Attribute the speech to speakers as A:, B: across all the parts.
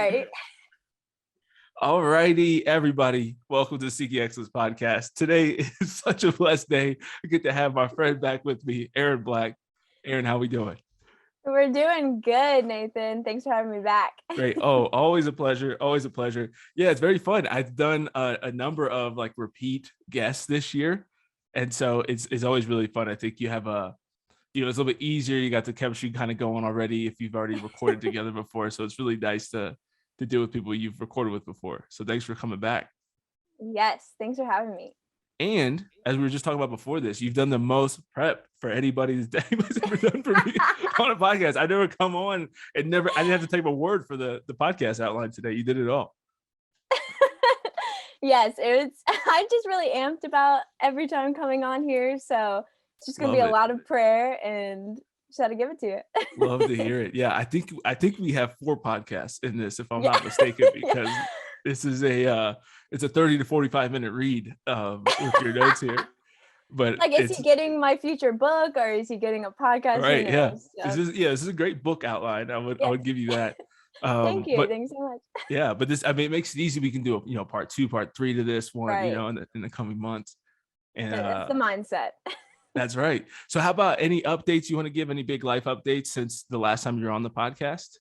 A: right.
B: All righty, everybody. Welcome to Seeking Excellence podcast. Today is such a blessed day. I get to have my friend back with me, Erinn Black. Erinn, how we doing?
A: We're doing good, Nathan. Thanks for having me back.
B: Great. Oh, always a pleasure. Always a pleasure. Yeah, it's very fun. I've done a number of like repeat guests this year. And so it's always really fun. I think you have it's a little bit easier. You got the chemistry kind of going already if you've already recorded together before. So it's really nice to deal with people you've recorded with before. So thanks for coming back.
A: Yes, thanks for having me.
B: And as we were just talking about before this, you've done the most prep for anybody's ever done for me on a podcast. I never come on and I didn't have to take a word for the podcast outline today. You did it all.
A: Yes, I'm just really amped about every time coming on here. So it's just going to be a lot of prayer and just had to give it to you.
B: Love to hear it. Yeah, I think we have 4 podcasts in this, if I'm not mistaken, because this is it's a 30 to 45 minute read with your notes here. But
A: like, is he getting my future book or is he getting a podcast?
B: Right. Yeah. This is a great book outline. I would give you that.
A: Thank you. Thanks so much.
B: Yeah, but it makes it easy. We can do part 2, part 3 to this one, right, in the coming months. And
A: that's the mindset.
B: That's right. So how about any updates you want to give, any big life updates since the last time you were on the podcast?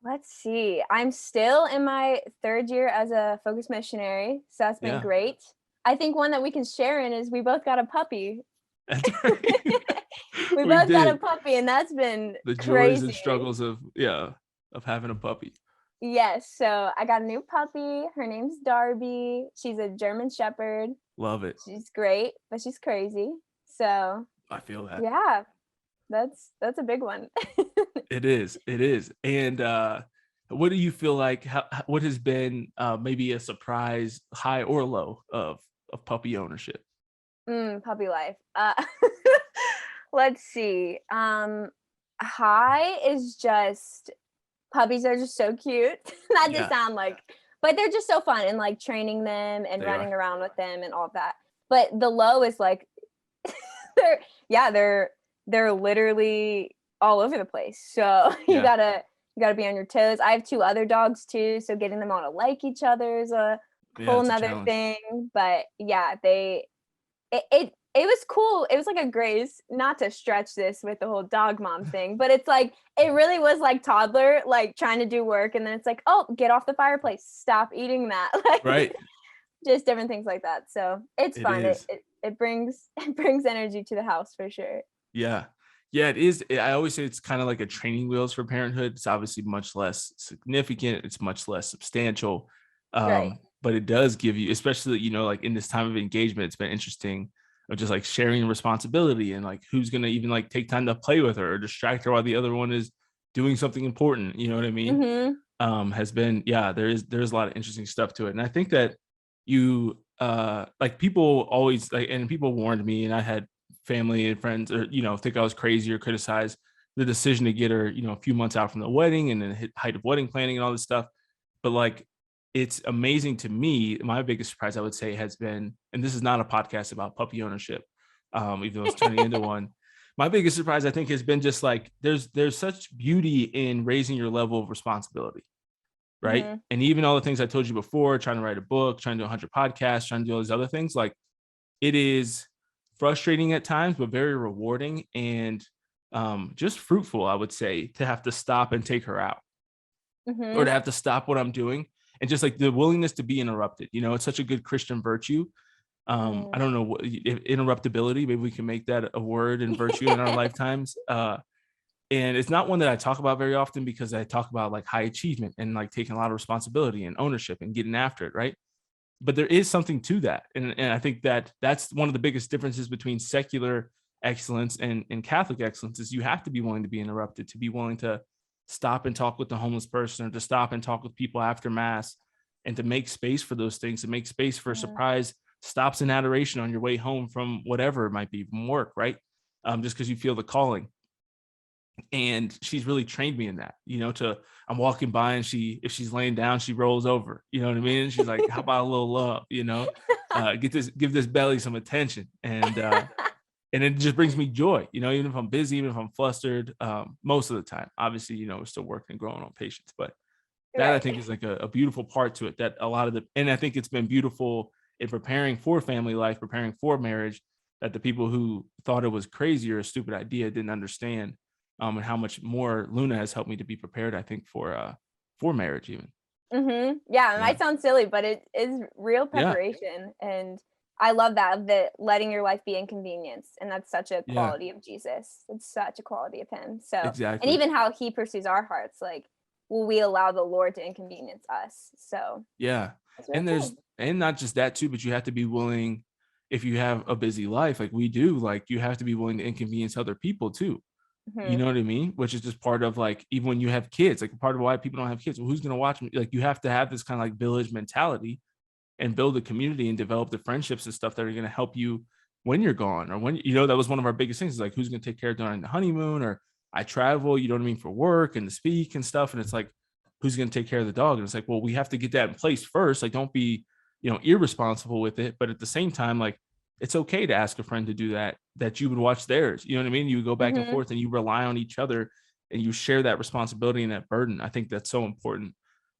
A: Let's see. I'm still in my 3rd year as a focus missionary. So that's been great. I think one that we can share in is we both got a puppy.
B: That's right.
A: we both got a puppy, and that's been
B: the
A: crazy.
B: Joys and struggles of having a puppy.
A: Yes. So I got a new puppy. Her name's Darby. She's a German Shepherd.
B: Love it.
A: She's great, but she's crazy. So
B: I feel that.
A: Yeah, that's a big one.
B: It is. And what do you feel like? What has been maybe a surprise, high or low, of puppy ownership?
A: Puppy life. Let's see. High is just puppies are just so cute. Not to sound like, but they're just so fun, and like training them and running around with them and all of that. But the low is like they're literally all over the place. So you gotta be on your toes. I have 2 other dogs too, so getting them all to like each other is a whole nother thing. But it was cool. It was like a grace, not to stretch this with the whole dog mom thing, but it's like it really was like toddler, like trying to do work, and then it's like, oh, get off the fireplace, stop eating that. Like, right. Just different things like that. So it's fun. It brings energy to the house for sure.
B: Yeah, it is. I always say it's kind of like a training wheels for parenthood. It's obviously much less significant. It's much less substantial. Right. But it does give you, especially, like in this time of engagement, it's been interesting of just like sharing responsibility and like who's going to even like take time to play with her or distract her while the other one is doing something important. You know what I mean? Mm-hmm. Has been, there's a lot of interesting stuff to it. And I think that you like people always like, and people warned me, and I had family and friends or think I was crazy or criticize the decision to get her a few months out from the wedding and then height of wedding planning and all this stuff. But like, it's amazing to me. My biggest surprise, I would say, has been, and this is not a podcast about puppy ownership, even though it's turning into one. My biggest surprise, I think, has been just like there's such beauty in raising your level of responsibility. Right. Mm-hmm. And even all the things I told you before, trying to write a book, trying to do 100 podcasts, trying to do all these other things, like it is frustrating at times, but very rewarding and just fruitful, I would say, to have to stop and take her out or to have to stop what I'm doing. And just like the willingness to be interrupted, it's such a good Christian virtue. I don't know, interruptibility, maybe we can make that a word and virtue in our lifetimes. And it's not one that I talk about very often because I talk about like high achievement and like taking a lot of responsibility and ownership and getting after it. Right. But there is something to that. And I think that that's one of the biggest differences between secular excellence and Catholic excellence is you have to be willing to be interrupted, to be willing to stop and talk with the homeless person or to stop and talk with people after mass and to make space for those things, to make space for surprise stops and adoration on your way home from whatever it might be, from work. Right. Just because you feel the calling. And she's really trained me in that, I'm walking by and if she's laying down, she rolls over, you know what I mean? And she's like, how about a little love, give this belly some attention. And it just brings me joy, even if I'm busy, even if I'm flustered, most of the time, obviously, we're still working and growing on patience, but that I think is like a beautiful part to it, that a lot of and I think it's been beautiful in preparing for family life, preparing for marriage, that the people who thought it was crazy or a stupid idea didn't understand, and how much more Luna has helped me to be prepared, I think, for marriage even.
A: Yeah, it might sound silly, but it is real
B: Yeah.
A: preparation. And I love that letting your life be inconvenienced. And that's such a
B: Yeah.
A: quality of Jesus. It's such a quality of him. So, and
B: Exactly.
A: even how he pursues our hearts, like, will we allow the Lord to inconvenience us? So,
B: yeah.
A: really
B: And there's, and not just that too, but you have to be willing, if you have a busy life like we do, like you have to be willing to inconvenience other people too. You know what I mean? Which is just part of, like, even when you have kids, like part of why people don't have kids. Well, who's going to watch me? Like, you have to have this kind of like village mentality and build a community and develop the friendships and stuff that are going to help you when you're gone, or when, that was one of our biggest things, is like, who's going to take care of during the honeymoon, or I travel, you know what I mean, for work and to speak and stuff. And it's like, who's going to take care of the dog? And it's like, well, we have to get that in place first. Like, don't be, irresponsible with it. But at the same time, like, it's okay to ask a friend to do that you would watch theirs. You know what I mean? You would go back and forth and you rely on each other and you share that responsibility and that burden. I think that's so important.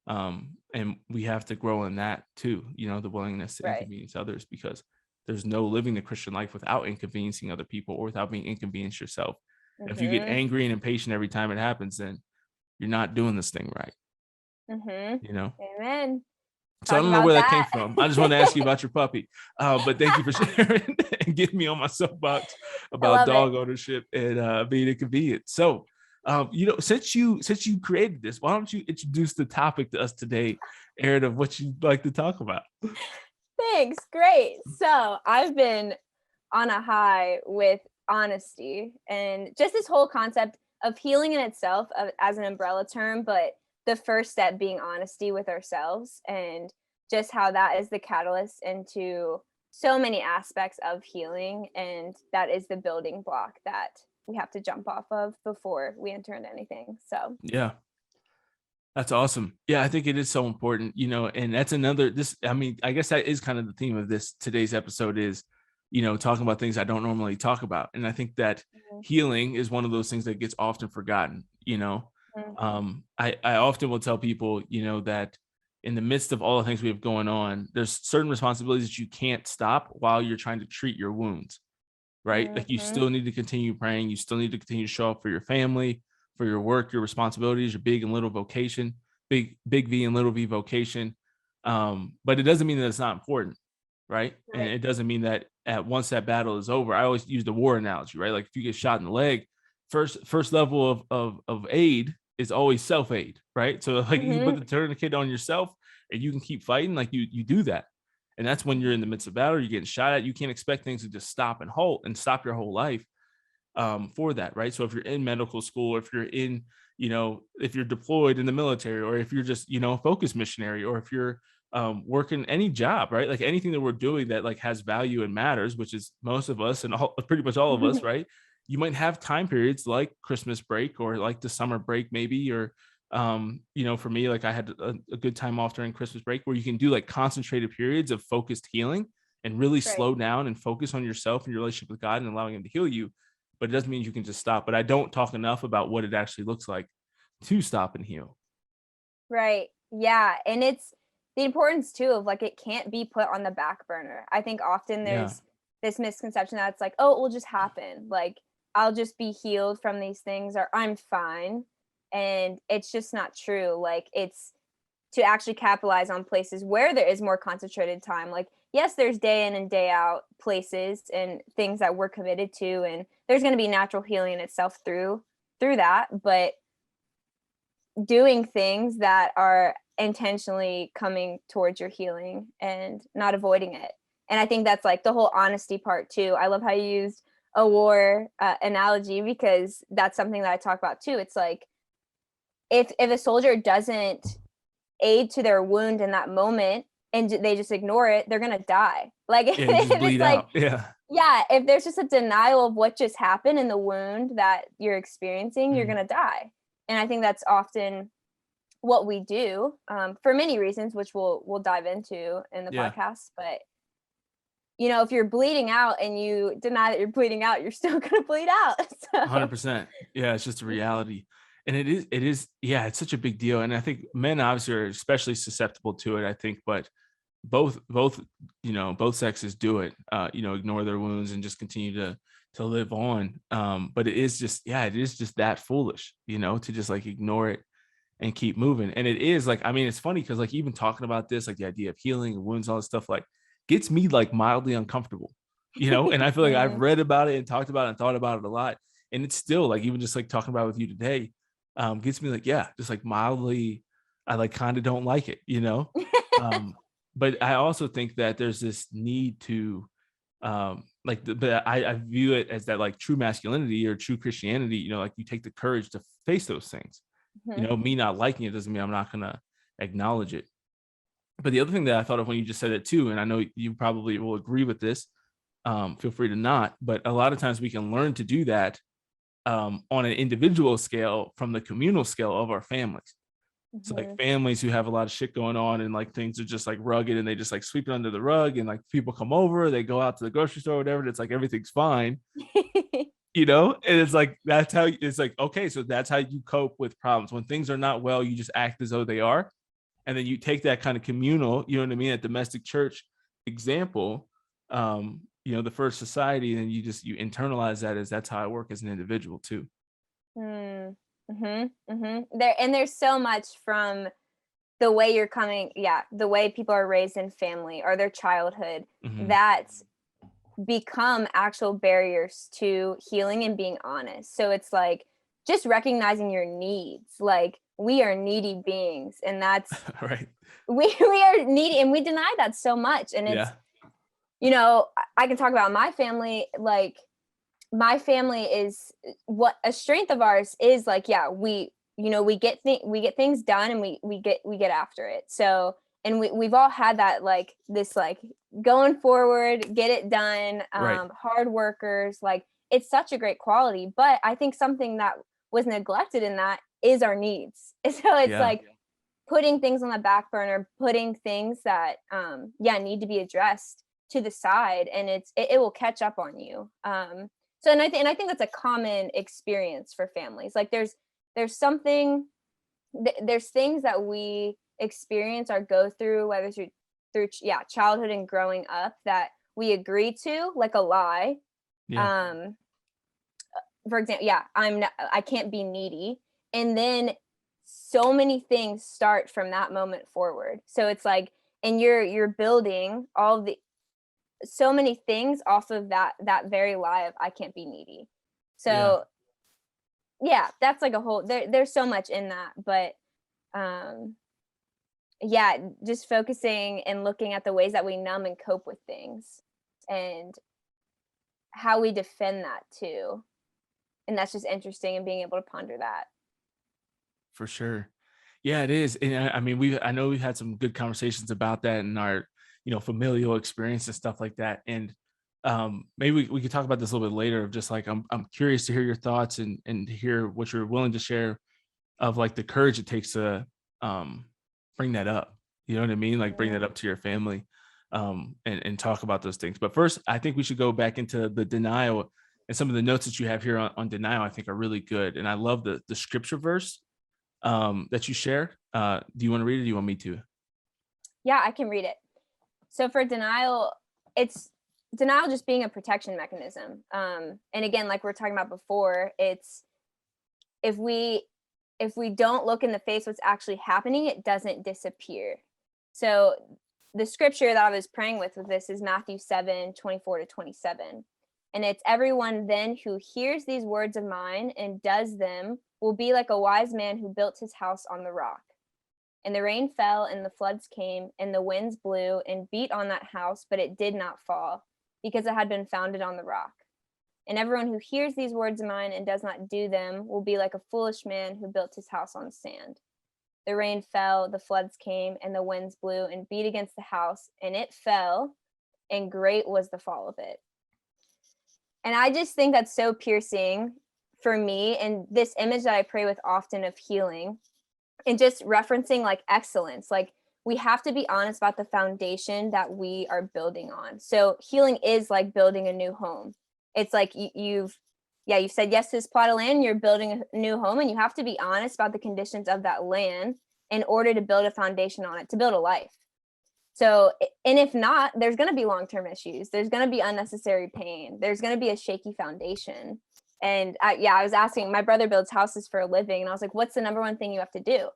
B: And we have to grow in that too, the willingness to inconvenience others, because there's no living the Christian life without inconveniencing other people or without being inconvenienced yourself. And if you get angry and impatient every time it happens, then you're not doing this thing right.
A: Amen.
B: So I don't know where that came from. I just want to ask you about your puppy. But thank you for sharing and getting me on my soapbox about dog ownership and being inconvenient. So, since you created this, why don't you introduce the topic to us today, Erinn, of what you'd like to talk about?
A: Thanks. Great. So I've been on a high with honesty and just this whole concept of healing in itself as an umbrella term, but the first step being honesty with ourselves, and just how that is the catalyst into so many aspects of healing. And that is the building block that we have to jump off of before we enter into anything. So,
B: yeah. That's awesome. Yeah, I think it is so important, and that's I guess that is kind of the theme of today's episode is, talking about things I don't normally talk about. And I think that healing is one of those things that gets often forgotten, I often will tell people, that in the midst of all the things we have going on, there's certain responsibilities that you can't stop while you're trying to treat your wounds, right? Like, you still need to continue praying. You still need to continue to show up for your family, for your work, your responsibilities, your big and little vocation, big V and little V vocation. But it doesn't mean that it's not important, right? And it doesn't mean that once that battle is over, I always use the war analogy, right? Like, if you get shot in the leg, first level of aid is always self-aid, right? So like, you put the tourniquet on yourself and you can keep fighting, like you do that. And that's when you're in the midst of battle, you're getting shot at. You can't expect things to just stop and halt and stop your whole life for that, right? So if you're in medical school, or if you're in, if you're deployed in the military, or if you're just, a focus missionary, or if you're working any job, right? Like, anything that we're doing that like has value and matters, which is most of us and pretty much all of us, right? You might have time periods like Christmas break, or like the summer break maybe, or for me, like, I had a good time off during Christmas break, where you can do like concentrated periods of focused healing and really slow down and focus on yourself and your relationship with God and allowing him to heal you. But it doesn't mean you can just stop. But I don't talk enough about what it actually looks like to stop and heal.
A: Right. Yeah. And it's the importance too of, like, it can't be put on the back burner. I think often there's this misconception that it's like, oh, it will just happen. Like, I'll just be healed from these things, or I'm fine. And it's just not true. Like, it's to actually capitalize on places where there is more concentrated time. Like, yes, there's day in and day out places and things that we're committed to, and there's going to be natural healing in itself through that, but doing things that are intentionally coming towards your healing and not avoiding it. And I think that's like the whole honesty part too. I love how you used a war analogy, because that's something that I talk about too. It's like, if a soldier doesn't aid to their wound in that moment and they just ignore it, they're gonna die. Like,
B: just bleed out.
A: If there's just a denial of what just happened in the wound that you're experiencing, you're gonna die. And I think that's often what we do for many reasons, which we'll dive into in the podcast. But if you're bleeding out and you deny that you're bleeding out, you're still gonna bleed out.
B: 100%. Yeah, it's just a reality. And yeah, it's such a big deal. And I think men obviously are especially susceptible to it, I think, but both both sexes do it, ignore their wounds and just continue to live on. But it is just, yeah, it is just that foolish, to just like ignore it and keep moving. And it is like, I mean, it's funny because like even talking about this, like the idea of healing and wounds, all this stuff, like gets me like mildly uncomfortable, and I feel like I've read about it and talked about it and thought about it a lot. And it's still like, even just like talking about it with you today, gets me like, yeah, just like mildly, I like kind of don't like it, um, but I also think that there's this need to, but I view it as that like true masculinity or true Christianity, like you take the courage to face those things. Me not liking it doesn't mean I'm not gonna acknowledge it. But the other thing that I thought of when you just said it too, and I know you probably will agree with this, feel free to not, but a lot of times we can learn to do that on an individual scale from the communal scale of our families. So like families who have a lot of shit going on and like things are just like rugged and they just like sweep it under the rug, and like people come over, they go out to the grocery store or whatever, and it's like everything's fine. And it's like, that's how it's like, okay, so that's how you cope with problems. When things are not well, you just act as though they are. And then you take that kind of communal, that domestic church example, the first society, and you internalize that as that's how I work as an individual too.
A: There's so much from the way you're coming, the way people are raised in family or their childhood that become actual barriers to healing and being honest. So it's like just recognizing your needs. Like we are needy beings, and that's
B: right.
A: We are needy, and we deny that so much. And it's, I can talk about my family. Like my family is what a strength of ours is. Like, we get things done, and we get after it. So, and we've all had that, like this, like going forward, get it done,
B: right.
A: Hard workers. Like it's such a great quality, but I think something that was neglected in that is our needs. So it's like putting things on the back burner, putting things that need to be addressed to the side, and it will catch up on you. So and I think that's a common experience for families. Like there's things that we experience or go through, whether through childhood and growing up, that we agree to, like a lie. For example, I can't be needy, and then so many things start from that moment forward. So it's like, and you're building so many things off of that very lie of I can't be needy. So that's like a whole, there's so much in that. But just focusing and looking at the ways that we numb and cope with things and how we defend that too. And that's just interesting, and being able to ponder that.
B: For sure. Yeah, it is. And I mean, I know we've had some good conversations about that in our, familial experience and stuff like that. And maybe we could talk about this a little bit later, of just like, I'm curious to hear your thoughts and to hear what you're willing to share of like the courage it takes to bring that up. You know what I mean? Like bring that up to your family and talk about those things. But first, I think we should go back into the denial, and some of the notes that you have here on denial, I think are really good. And I love the scripture verse that you shared. Do you want to read it, or do you want me to?
A: Yeah, I can read it. So for denial, it's denial just being a protection mechanism. And again, like we were talking about before, it's if we don't look in the face what's actually happening, it doesn't disappear. So the scripture that I was praying with this is Matthew 7:24-27. And it's, everyone then who hears these words of mine and does them will be like a wise man who built his house on the rock. And the rain fell, and the floods came, and the winds blew and beat on that house, but it did not fall, because it had been founded on the rock. And everyone who hears these words of mine and does not do them will be like a foolish man who built his house on sand. The rain fell, the floods came, and the winds blew and beat against the house, and it fell, and great was the fall of it. And I just think that's so piercing for me, and this image that I pray with often of healing, and just referencing like excellence. Like we have to be honest about the foundation that we are building on. So healing is like building a new home. It's like you've yeah, you said yes to this plot of land, you're building a new home, and you have to be honest about the conditions of that land in order to build a foundation on it, to build a life. So, and if not, there's going to be long-term issues. There's going to be unnecessary pain. There's going to be a shaky foundation. And I was asking, my brother builds houses for a living, and I was like, what's the number one thing you have to do?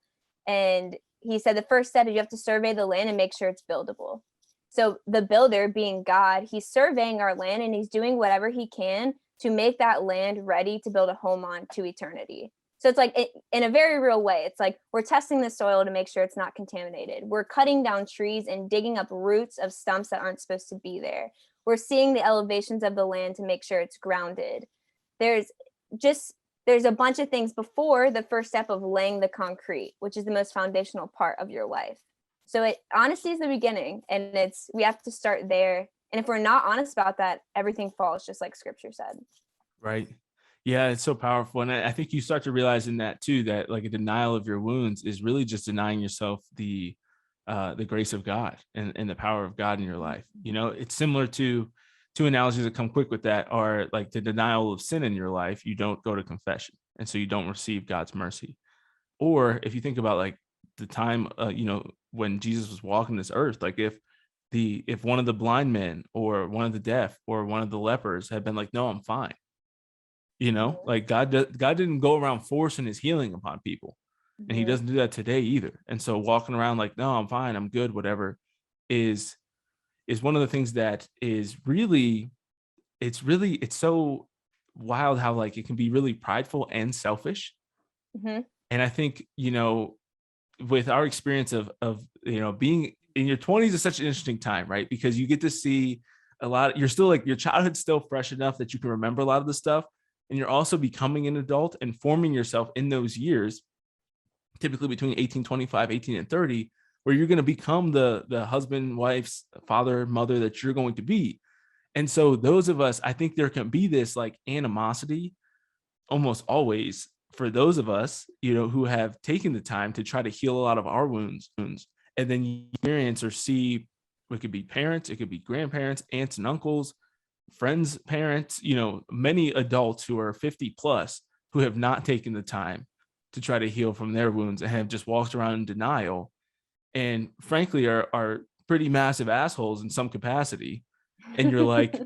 A: And he said the first step is you have to survey the land and make sure it's buildable. So the builder, being God, he's surveying our land, and he's doing whatever he can to make that land ready to build a home on to eternity. So it's like, in a very real way, it's like we're testing the soil to make sure it's not contaminated. We're cutting down trees and digging up roots of stumps that aren't supposed to be there. We're seeing the elevations of the land to make sure it's grounded. There's a bunch of things before the first step of laying the concrete, which is the most foundational part of your life. So honesty is the beginning, and we have to start there. And if we're not honest about that, everything falls, just like scripture said.
B: Right. Yeah, it's so powerful. And I think you start to realize in that too, that like a denial of your wounds is really just denying yourself the grace of God and the power of God in your life. You know, it's similar to two analogies that come quick with that are like the denial of sin in your life. You don't go to confession, and so you don't receive God's mercy. Or if you think about like the time, when Jesus was walking this earth, like if one of the blind men or one of the deaf or one of the lepers had been like, no, I'm fine. Like God didn't go around forcing his healing upon people, and he doesn't do that today either. And so walking around like, no, I'm fine, I'm good, whatever, is one of the things that is really, it's so wild how like it can be really prideful and selfish. And I think, with our experience of being in your 20s is such an interesting time, right? Because you get to see a lot. You're still like, your childhood's still fresh enough that you can remember a lot of the stuff. And you're also becoming an adult and forming yourself in those years, typically between 18, 25, 18, and 30, where you're going to become the husband, wife, father, mother that you're going to be. And so those of us, I think there can be this like animosity almost always for those of us, who have taken the time to try to heal a lot of our wounds. And then you experience or see, it could be parents, it could be grandparents, aunts and uncles, friends, parents, many adults who are 50 plus who have not taken the time to try to heal from their wounds and have just walked around in denial, and frankly are pretty massive assholes in some capacity. And you're like,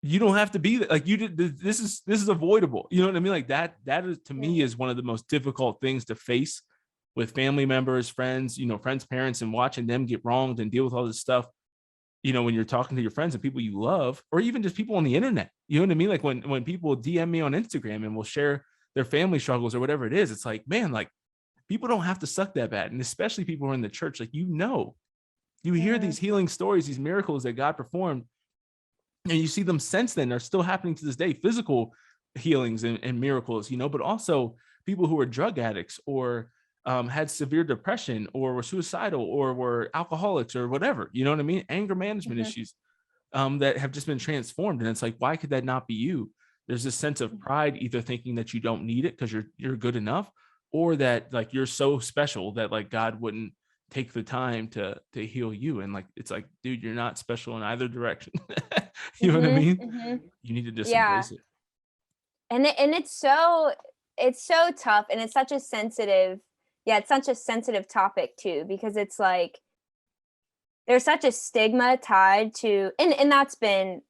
B: you don't have to be like you did. This is avoidable. You know what I mean? Like that is, to me, is one of the most difficult things to face with family members, friends, friends, parents, and watching them get wronged and deal with all this stuff. When you're talking to your friends and people you love, or even just people on the internet, you know what I mean? Like when people DM me on Instagram and will share their family struggles or whatever it is, it's like, man, like people don't have to suck that bad. And especially people who are in the church, like, you hear these healing stories, these miracles that God performed, and you see them since then are still happening to this day, physical healings and miracles, but also people who are drug addicts or had severe depression or were suicidal or were alcoholics or whatever, you know what I mean? Anger management issues that have just been transformed. And it's like, why could that not be you? There's this sense of pride, either thinking that you don't need it because you're good enough, or that like you're so special that like God wouldn't take the time to heal you. And like, it's like, dude, you're not special in either direction. You know what I mean? You need to just embrace it.
A: And it's so tough, and it's such a sensitive, it's such a sensitive topic too, because it's like there's such a stigma tied to, and that's been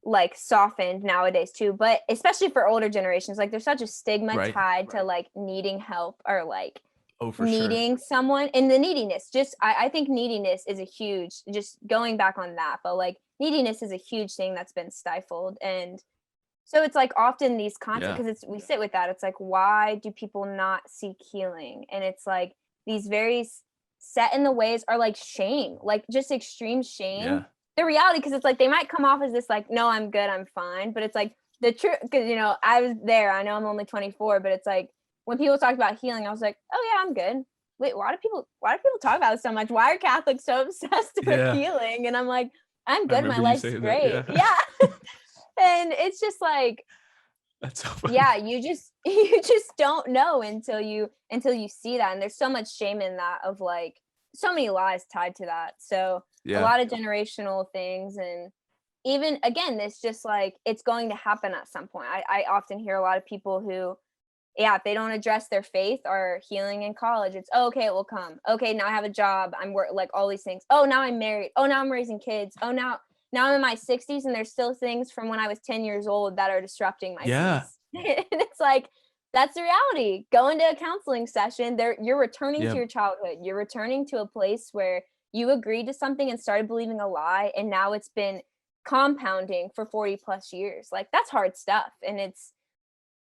A: like softened nowadays too, but especially for older generations, like there's such a stigma tied to like needing help or like needing someone, and the neediness. Just I think neediness is a huge, just going back on that, but like neediness is a huge thing that's been stifled. And so it's like often these concepts, because we sit with that, it's like, why do people not seek healing? And it's like these very set in the ways are like shame, like just extreme shame. The reality, because it's like they might come off as this like, no, I'm good, I'm fine, but it's like the truth, because I was there, I know I'm only 24, but it's like when people talk about healing, I was like, oh yeah, I'm good. Wait, why do people talk about it so much? Why are Catholics so obsessed with healing? And I'm like, I'm good, my life's great. Yeah. And it's just like,
B: that's so funny.
A: Yeah, you just don't know until you see that. And there's so much shame in that, of like so many lies tied to that. So a lot of generational things, and even again, it's just like, it's going to happen at some point. I often hear a lot of people who, if they don't address their faith or healing in college, it's, oh, okay, it will come. Okay, now I have a job. Like all these things. Oh, now I'm married. Oh, now I'm raising kids. Oh, now I'm in my 60s and there's still things from when I was 10 years old that are disrupting my peace. And it's like, that's the reality. Go into a counseling session. You're returning to your childhood. You're returning to a place where you agreed to something and started believing a lie, and now it's been compounding for 40 plus years. Like, that's hard stuff. And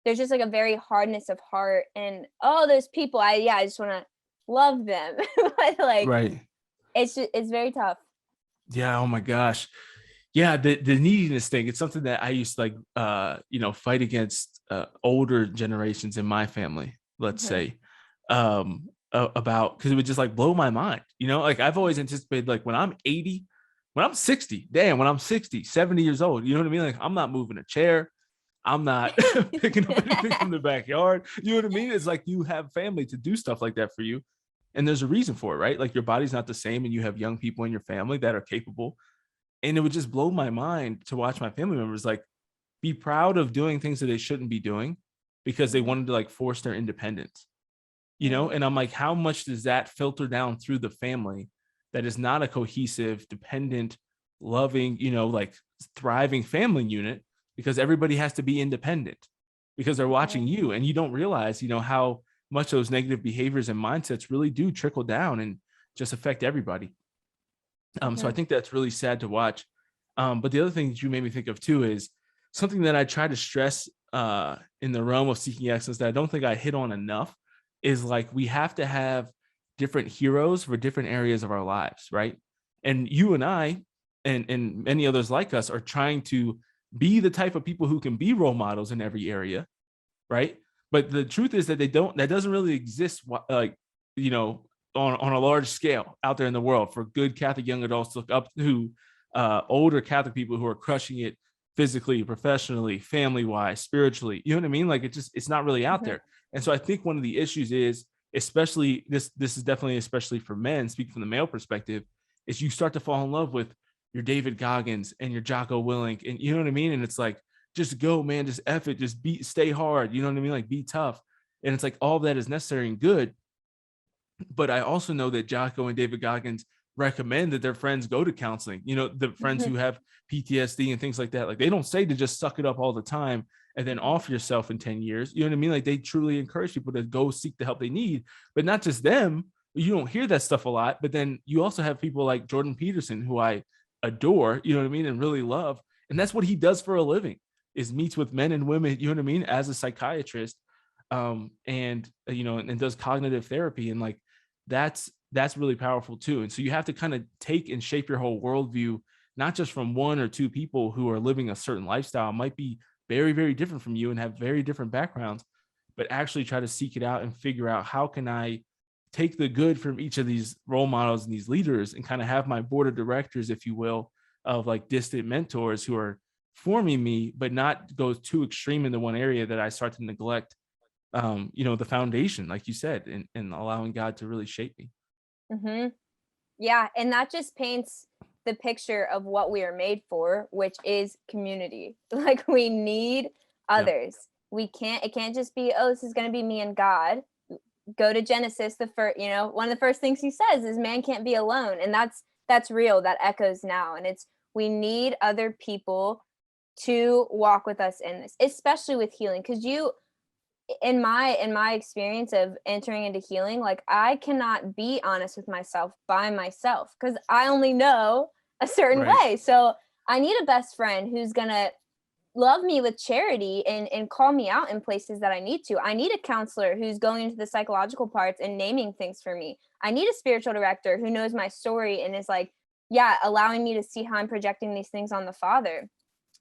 A: there's just like a very hardness of heart, and those people, I just want to love them. But like,
B: right.
A: It's very tough.
B: Yeah. Oh my gosh. Yeah. The neediness thing, it's something that I used to like, fight against older generations in my family, let's say, about, because it would just like blow my mind, like I've always anticipated, like when I'm 80, when I'm 60, when I'm 60, 70 years old, you know what I mean? Like, I'm not moving a chair. I'm not picking up anything from the backyard. You know what I mean? It's like, you have family to do stuff like that for you. And there's a reason for it, right? Like, your body's not the same, and you have young people in your family that are capable. And it would just blow my mind to watch my family members like be proud of doing things that they shouldn't be doing because they wanted to like force their independence, And I'm like, how much does that filter down through the family that is not a cohesive, dependent, loving, like thriving family unit, because everybody has to be independent because they're watching you, and you don't realize, how much those negative behaviors and mindsets really do trickle down and just affect everybody. So I think that's really sad to watch. But the other thing that you made me think of too is something that I try to stress in the realm of seeking excellence that I don't think I hit on enough is like, we have to have different heroes for different areas of our lives, right? And you and I and many others like us are trying to be the type of people who can be role models in every area, right? But the truth is that that doesn't really exist, like, on a large scale out there in the world for good Catholic young adults to look up to older Catholic people who are crushing it physically, professionally, family-wise, spiritually. You know what I mean? Like, it's not really out there. And so I think one of the issues is, especially this is definitely especially for men, speaking from the male perspective, is you start to fall in love with your David Goggins and your Jocko Willink, and you know what I mean? And it's like, just go, man, just F it, just stay hard. You know what I mean? Like, be tough. And it's like, all of that is necessary and good. But I also know that Jocko and David Goggins recommend that their friends go to counseling, the friends who have PTSD and things like that. Like, they don't say to just suck it up all the time and then off yourself in 10 years. You know what I mean? Like, they truly encourage people to go seek the help they need, but not just them. You don't hear that stuff a lot, but then you also have people like Jordan Peterson, who I adore, you know what I mean? And really love. And that's what he does for a living, is meets with men and women, you know what I mean? As a psychiatrist, and does cognitive therapy. And like, that's really powerful too. And so you have to kind of take and shape your whole worldview, not just from one or two people who are living a certain lifestyle, might be very, very different from you and have very different backgrounds, but actually try to seek it out and figure out, how can I take the good from each of these role models and these leaders, and kind of have my board of directors, if you will, of like distant mentors who are forming me, but not go too extreme in the one area that I start to neglect the foundation, like you said, and allowing God to really shape me.
A: Yeah, and that just paints the picture of what we are made for, which is community. Like, we need others. It can't just be, oh, this is going to be me and God. Go to Genesis, one of the first things he says is, man can't be alone. And that's real. That echoes now. And we need other people to walk with us in this, especially with healing. Because in my experience of entering into healing, like, I cannot be honest with myself by myself, because I only know a certain way. So I need a best friend who's gonna love me with charity and call me out in places that I need to. I need a counselor who's going into the psychological parts and naming things for me. I need a spiritual director who knows my story and is like, allowing me to see how I'm projecting these things on the Father.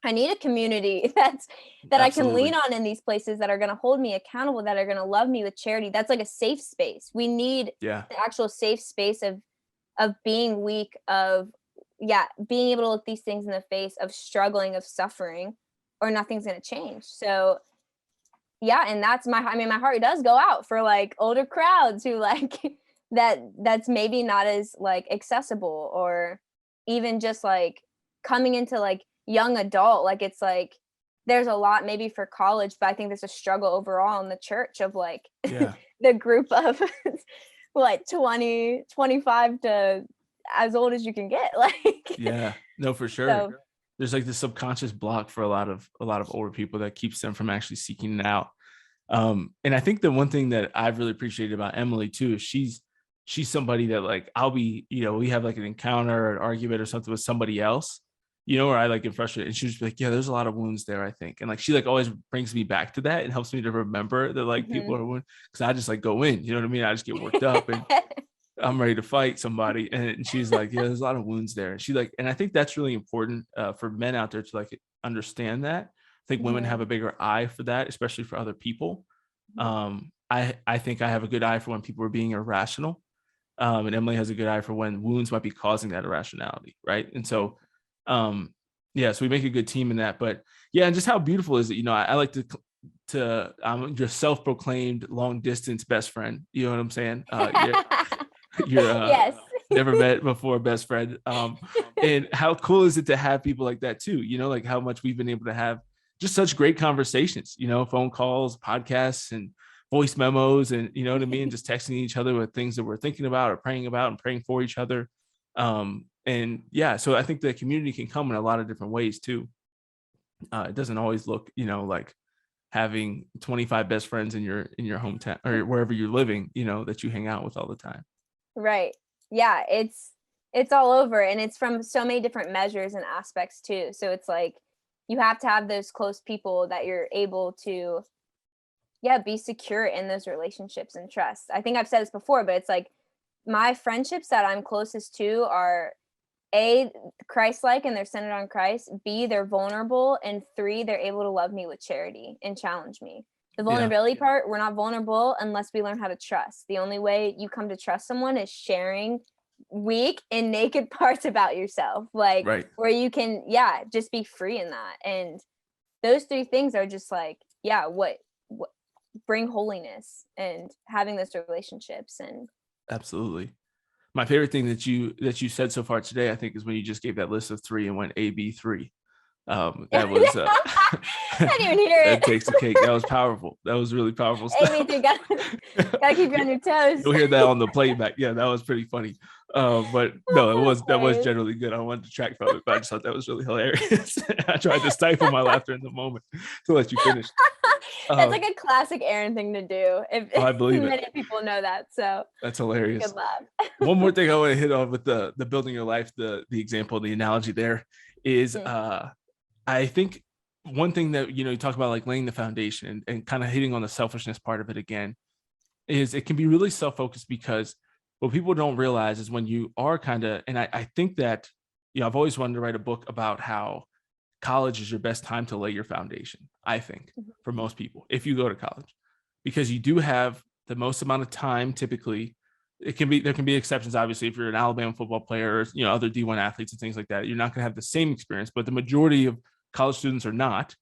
A: I need a community that I can lean on in these places, that are going to hold me accountable, that are going to love me with charity. That's like a safe space. We need the actual safe space of being weak, of being able to look these things in the face, of struggling, of suffering, or nothing's going to change. So and that's my heart does go out for like older crowds who like that's maybe not as like accessible, or even just like coming into like young adult, like it's like there's a lot maybe for college, but I think there's a struggle overall in the church of like the group of like 20, 25 to as old as you can get. Like
B: yeah, no, for sure. So, there's like this subconscious block for a lot of older people that keeps them from actually seeking it out. And I think the one thing that I've really appreciated about Emily too is she's somebody that like I'll be, we have like an encounter or an argument or something with somebody else, where I like get frustrated, and she'll just be like, yeah, there's a lot of wounds there, I think. And like she like always brings me back to that and helps me to remember that like people are wounded, because I just like go in, you know what I mean? I just get worked up and I'm ready to fight somebody. And she's like, yeah, there's a lot of wounds there. And she like, and I think that's really important for men out there to like understand that. I think women have a bigger eye for that, especially for other people. I think I have a good eye for when people are being irrational. And Emily has a good eye for when wounds might be causing that irrationality. Right. And so, so we make a good team in that. But yeah, and just how beautiful is it? I like to I'm your self-proclaimed long distance best friend. You know what I'm saying? You're yes. Never met before best friend. And how cool is it to have people like that too? Like how much we've been able to have just such great conversations, phone calls, podcasts, and voice memos, and you know what I mean, just texting each other with things that we're thinking about or praying for each other. And yeah, so I think the community can come in a lot of different ways too. It doesn't always look, like having 25 best friends in your hometown or wherever you're living, that you hang out with all the time.
A: Right. Yeah, it's all over, and it's from so many different measures and aspects too. So it's like you have to have those close people that you're able to be secure in those relationships and trust. I think I've said this before, but it's like my friendships that I'm closest to are A, Christ-like and they're centered on Christ, B, they're vulnerable, and 3, they're able to love me with charity and challenge me. The vulnerability part, we're not vulnerable unless we learn how to trust. The only way you come to trust someone is sharing weak and naked parts about yourself, like where you can, just be free in that. And those 3 things are just like, what bring holiness and having those relationships. And
B: absolutely. My favorite thing that you said so far today, I think, is when you just gave that list of 3 and went AB3. That was
A: I didn't even hear it.
B: That takes the cake. That was powerful. That was really powerful stuff.
A: AB3, gotta keep you on your toes.
B: You'll hear that on the playback. Yeah, that was pretty funny. But no, that was generally good. I wanted to track from it, but I just thought that was really hilarious. I tried to stifle my laughter in the moment to let you finish.
A: That's like a classic Erinn thing to do.
B: I believe
A: many people know that. So
B: that's hilarious.
A: Good laugh.
B: One more thing I want to hit on with the building your life, the example, the analogy there is I think one thing that you talk about, like laying the foundation and kind of hitting on the selfishness part of it again, is it can be really self-focused, because what people don't realize is when you are kind of, and I think that I've always wanted to write a book about how college is your best time to lay your foundation, I think, for most people, if you go to college, because you do have the most amount of time. Typically, there can be exceptions, obviously, if you're an Alabama football player or other D1 athletes and things like that, you're not going to have the same experience, but the majority of college students are not.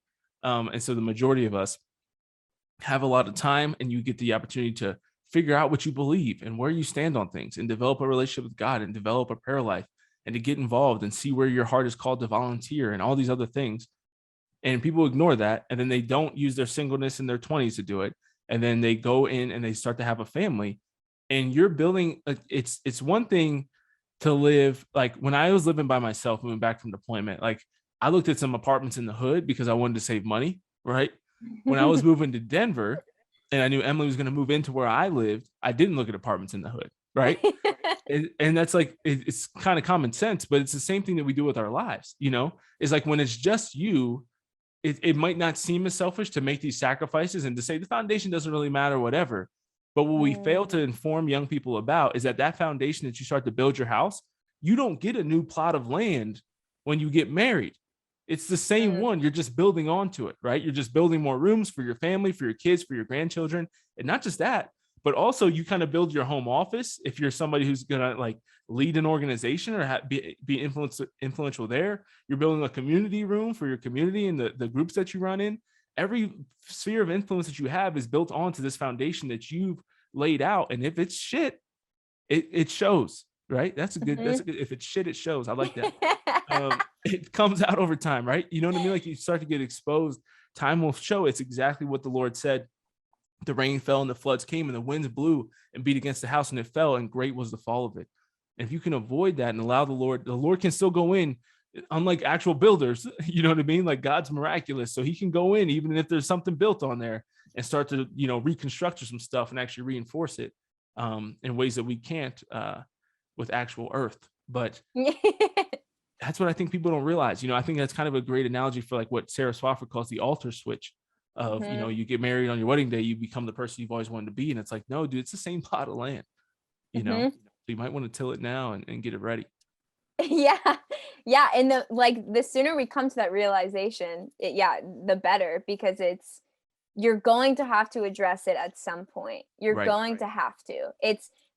B: And so the majority of us have a lot of time, and you get the opportunity to figure out what you believe and where you stand on things, and develop a relationship with God, and develop a prayer life, and to get involved and see where your heart is called to volunteer and all these other things. And people ignore that. And then they don't use their singleness in their 20s to do it. And then they go in and they start to have a family, and you're building. It's one thing to live, like when I was living by myself, moving back from deployment, like I looked at some apartments in the hood because I wanted to save money. Right. When I was moving to Denver and I knew Emily was going to move into where I lived, I didn't look at apartments in the hood. Right. and that's like, it's kind of common sense, but it's the same thing that we do with our lives. It's like when it's just you, it might not seem as selfish to make these sacrifices and to say the foundation doesn't really matter, whatever. But what we fail to inform young people about is that foundation that you start to build your house, you don't get a new plot of land when you get married. It's the same one. You're just building onto it, right? You're just building more rooms for your family, for your kids, for your grandchildren. And not just that, but also you kind of build your home office. If you're somebody who's going to like lead an organization or be influential there, you're building a community room for your community and the groups that you run in. Every sphere of influence that you have is built onto this foundation that you've laid out. And if it's shit, it shows, right? That's a good, if it's shit, it shows. I like that. it comes out over time, right? You know what I mean? Like you start to get exposed. Time will show it's exactly what the Lord said. The rain fell and the floods came and the winds blew and beat against the house and it fell, and great was the fall of it. And if you can avoid that and allow the Lord can still go in, unlike actual builders, you know what I mean? Like God's miraculous. So he can go in even if there's something built on there and start to, reconstruct some stuff and actually reinforce it in ways that we can't with actual earth. But that's what I think people don't realize. I think that's kind of a great analogy for like what Sarah Swafford calls the altar switch of, you get married on your wedding day, you become the person you've always wanted to be. And it's like, no, dude, it's the same plot of land, so you might want to till it now and get it ready.
A: Yeah. And the sooner we come to that realization, the better, because you're going to have to address it at some point. You're going to have to.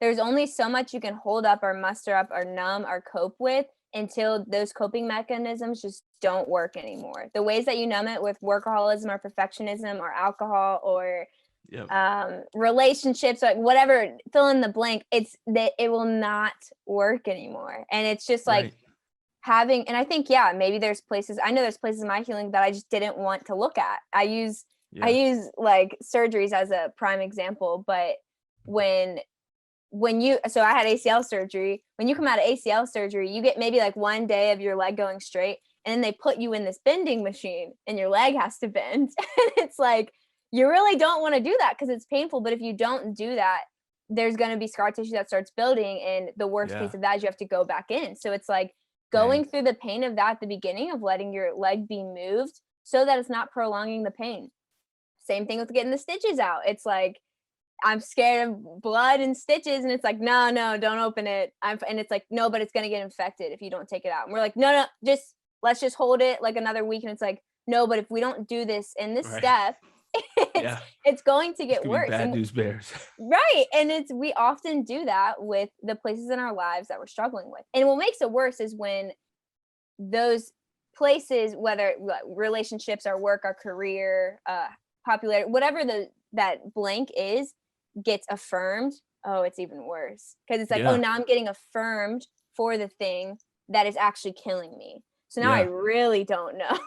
A: There's only so much you can hold up or muster up or numb or cope with until those coping mechanisms just don't work anymore. The ways that you numb it with workaholism or perfectionism or alcohol or relationships, like whatever, fill in the blank, it's that it will not work anymore. And it's just like having, and I think, maybe there's places in my healing that I just didn't want to look at. I use like surgeries as a prime example, but so I had ACL surgery. When you come out of ACL surgery, you get maybe like one day of your leg going straight, and then they put you in this bending machine and your leg has to bend. And it's like, you really don't want to do that because it's painful. But if you don't do that, there's going to be scar tissue that starts building. And the worst case of that is you have to go back in. So it's like going through the pain of that at the beginning of letting your leg be moved so that it's not prolonging the pain. Same thing with getting the stitches out. It's like, I'm scared of blood and stitches. And it's like, no, don't open it. And it's like, no, but it's going to get infected if you don't take it out. And we're like, no, let's just hold it like another week. And it's like, no, but if we don't do this in this step, it's going to get worse.
B: Bad news bears.
A: Right. And we often do that with the places in our lives that we're struggling with. And what makes it worse is when those places, whether relationships, our work, our career, popularity, whatever that blank is, gets affirmed. Oh, it's even worse. Because it's like, oh, now I'm getting affirmed for the thing that is actually killing me. So now I really don't know.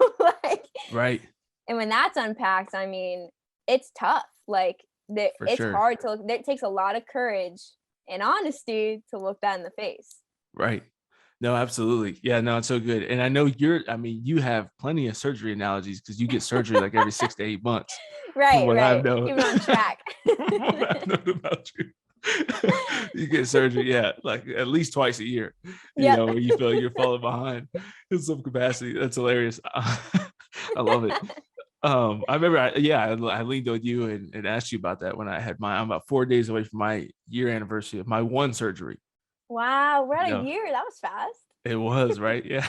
A: And when that's unpacked, I mean, it's tough. Like hard to look. It takes a lot of courage and honesty to look that in the face.
B: Right. No, absolutely. Yeah, no, it's so good. And I know you have plenty of surgery analogies because you get surgery like every 6 to 8 months.
A: Right.
B: I've known.
A: Even on track.
B: What I've known about you. You get surgery, like at least twice a year. You know, where you feel like you're falling behind in some capacity. That's hilarious. I love it. I remember, I leaned on you and asked you about that when I had I'm about 4 days away from my year anniversary of my one surgery.
A: Wow, we're at a year. That was fast.
B: It was, right? Yeah.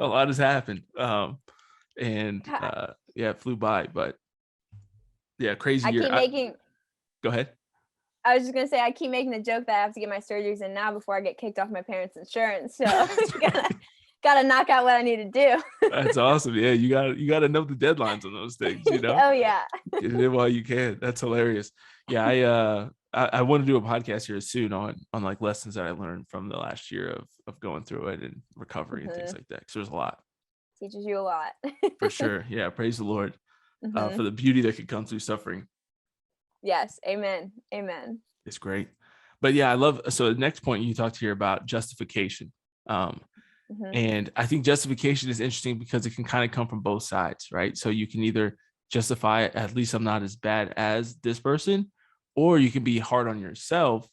B: A lot has happened. It flew by, but crazy year. Go ahead.
A: I was just going to say, I keep making the joke that I have to get my surgeries in now before I get kicked off my parents' insurance. So gotta knock out what I need to do.
B: That's awesome. Yeah, you gotta know the deadlines on those things,
A: Oh yeah.
B: Get it in while you can. That's hilarious. Yeah, I want to do a podcast here soon on like lessons that I learned from the last year of going through it and recovery and things like that. Because there's a lot.
A: Teaches you a lot.
B: For sure. Yeah, praise the Lord for the beauty that can come through suffering.
A: Yes. Amen.
B: It's great. But yeah, I love, so the next point you talked here about justification. And I think justification is interesting because it can kind of come from both sides, right? So you can either justify it, at least I'm not as bad as this person, or you can be hard on yourself.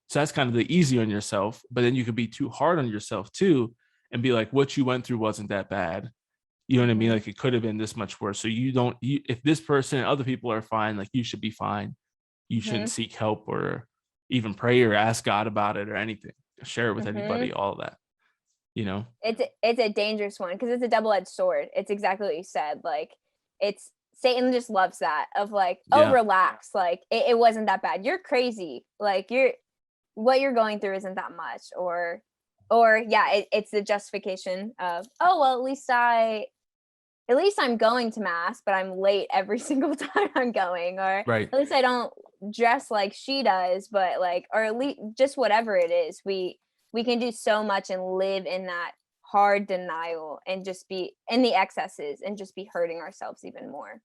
B: So that's kind of the easy on yourself, but then you can be too hard on yourself too and be like, what you went through wasn't that bad. You know what I mean? Like it could have been this much worse. So if this person and other people are fine, like you should be fine. You shouldn't seek help or even pray or ask God about it or anything. Share it with anybody, all of that.
A: It's a dangerous one because it's a double-edged sword. It's exactly what you said. Like Satan just loves that of like, oh, relax. Like it wasn't that bad. You're crazy. Like what you're going through isn't that much. Or it's the justification of, oh, well, at least I'm going to mass, but I'm late every single time I'm going, or at least I don't dress like she does, but like, or at least just whatever it is, we can do so much and live in that hard denial and just be in the excesses and just be hurting ourselves even more.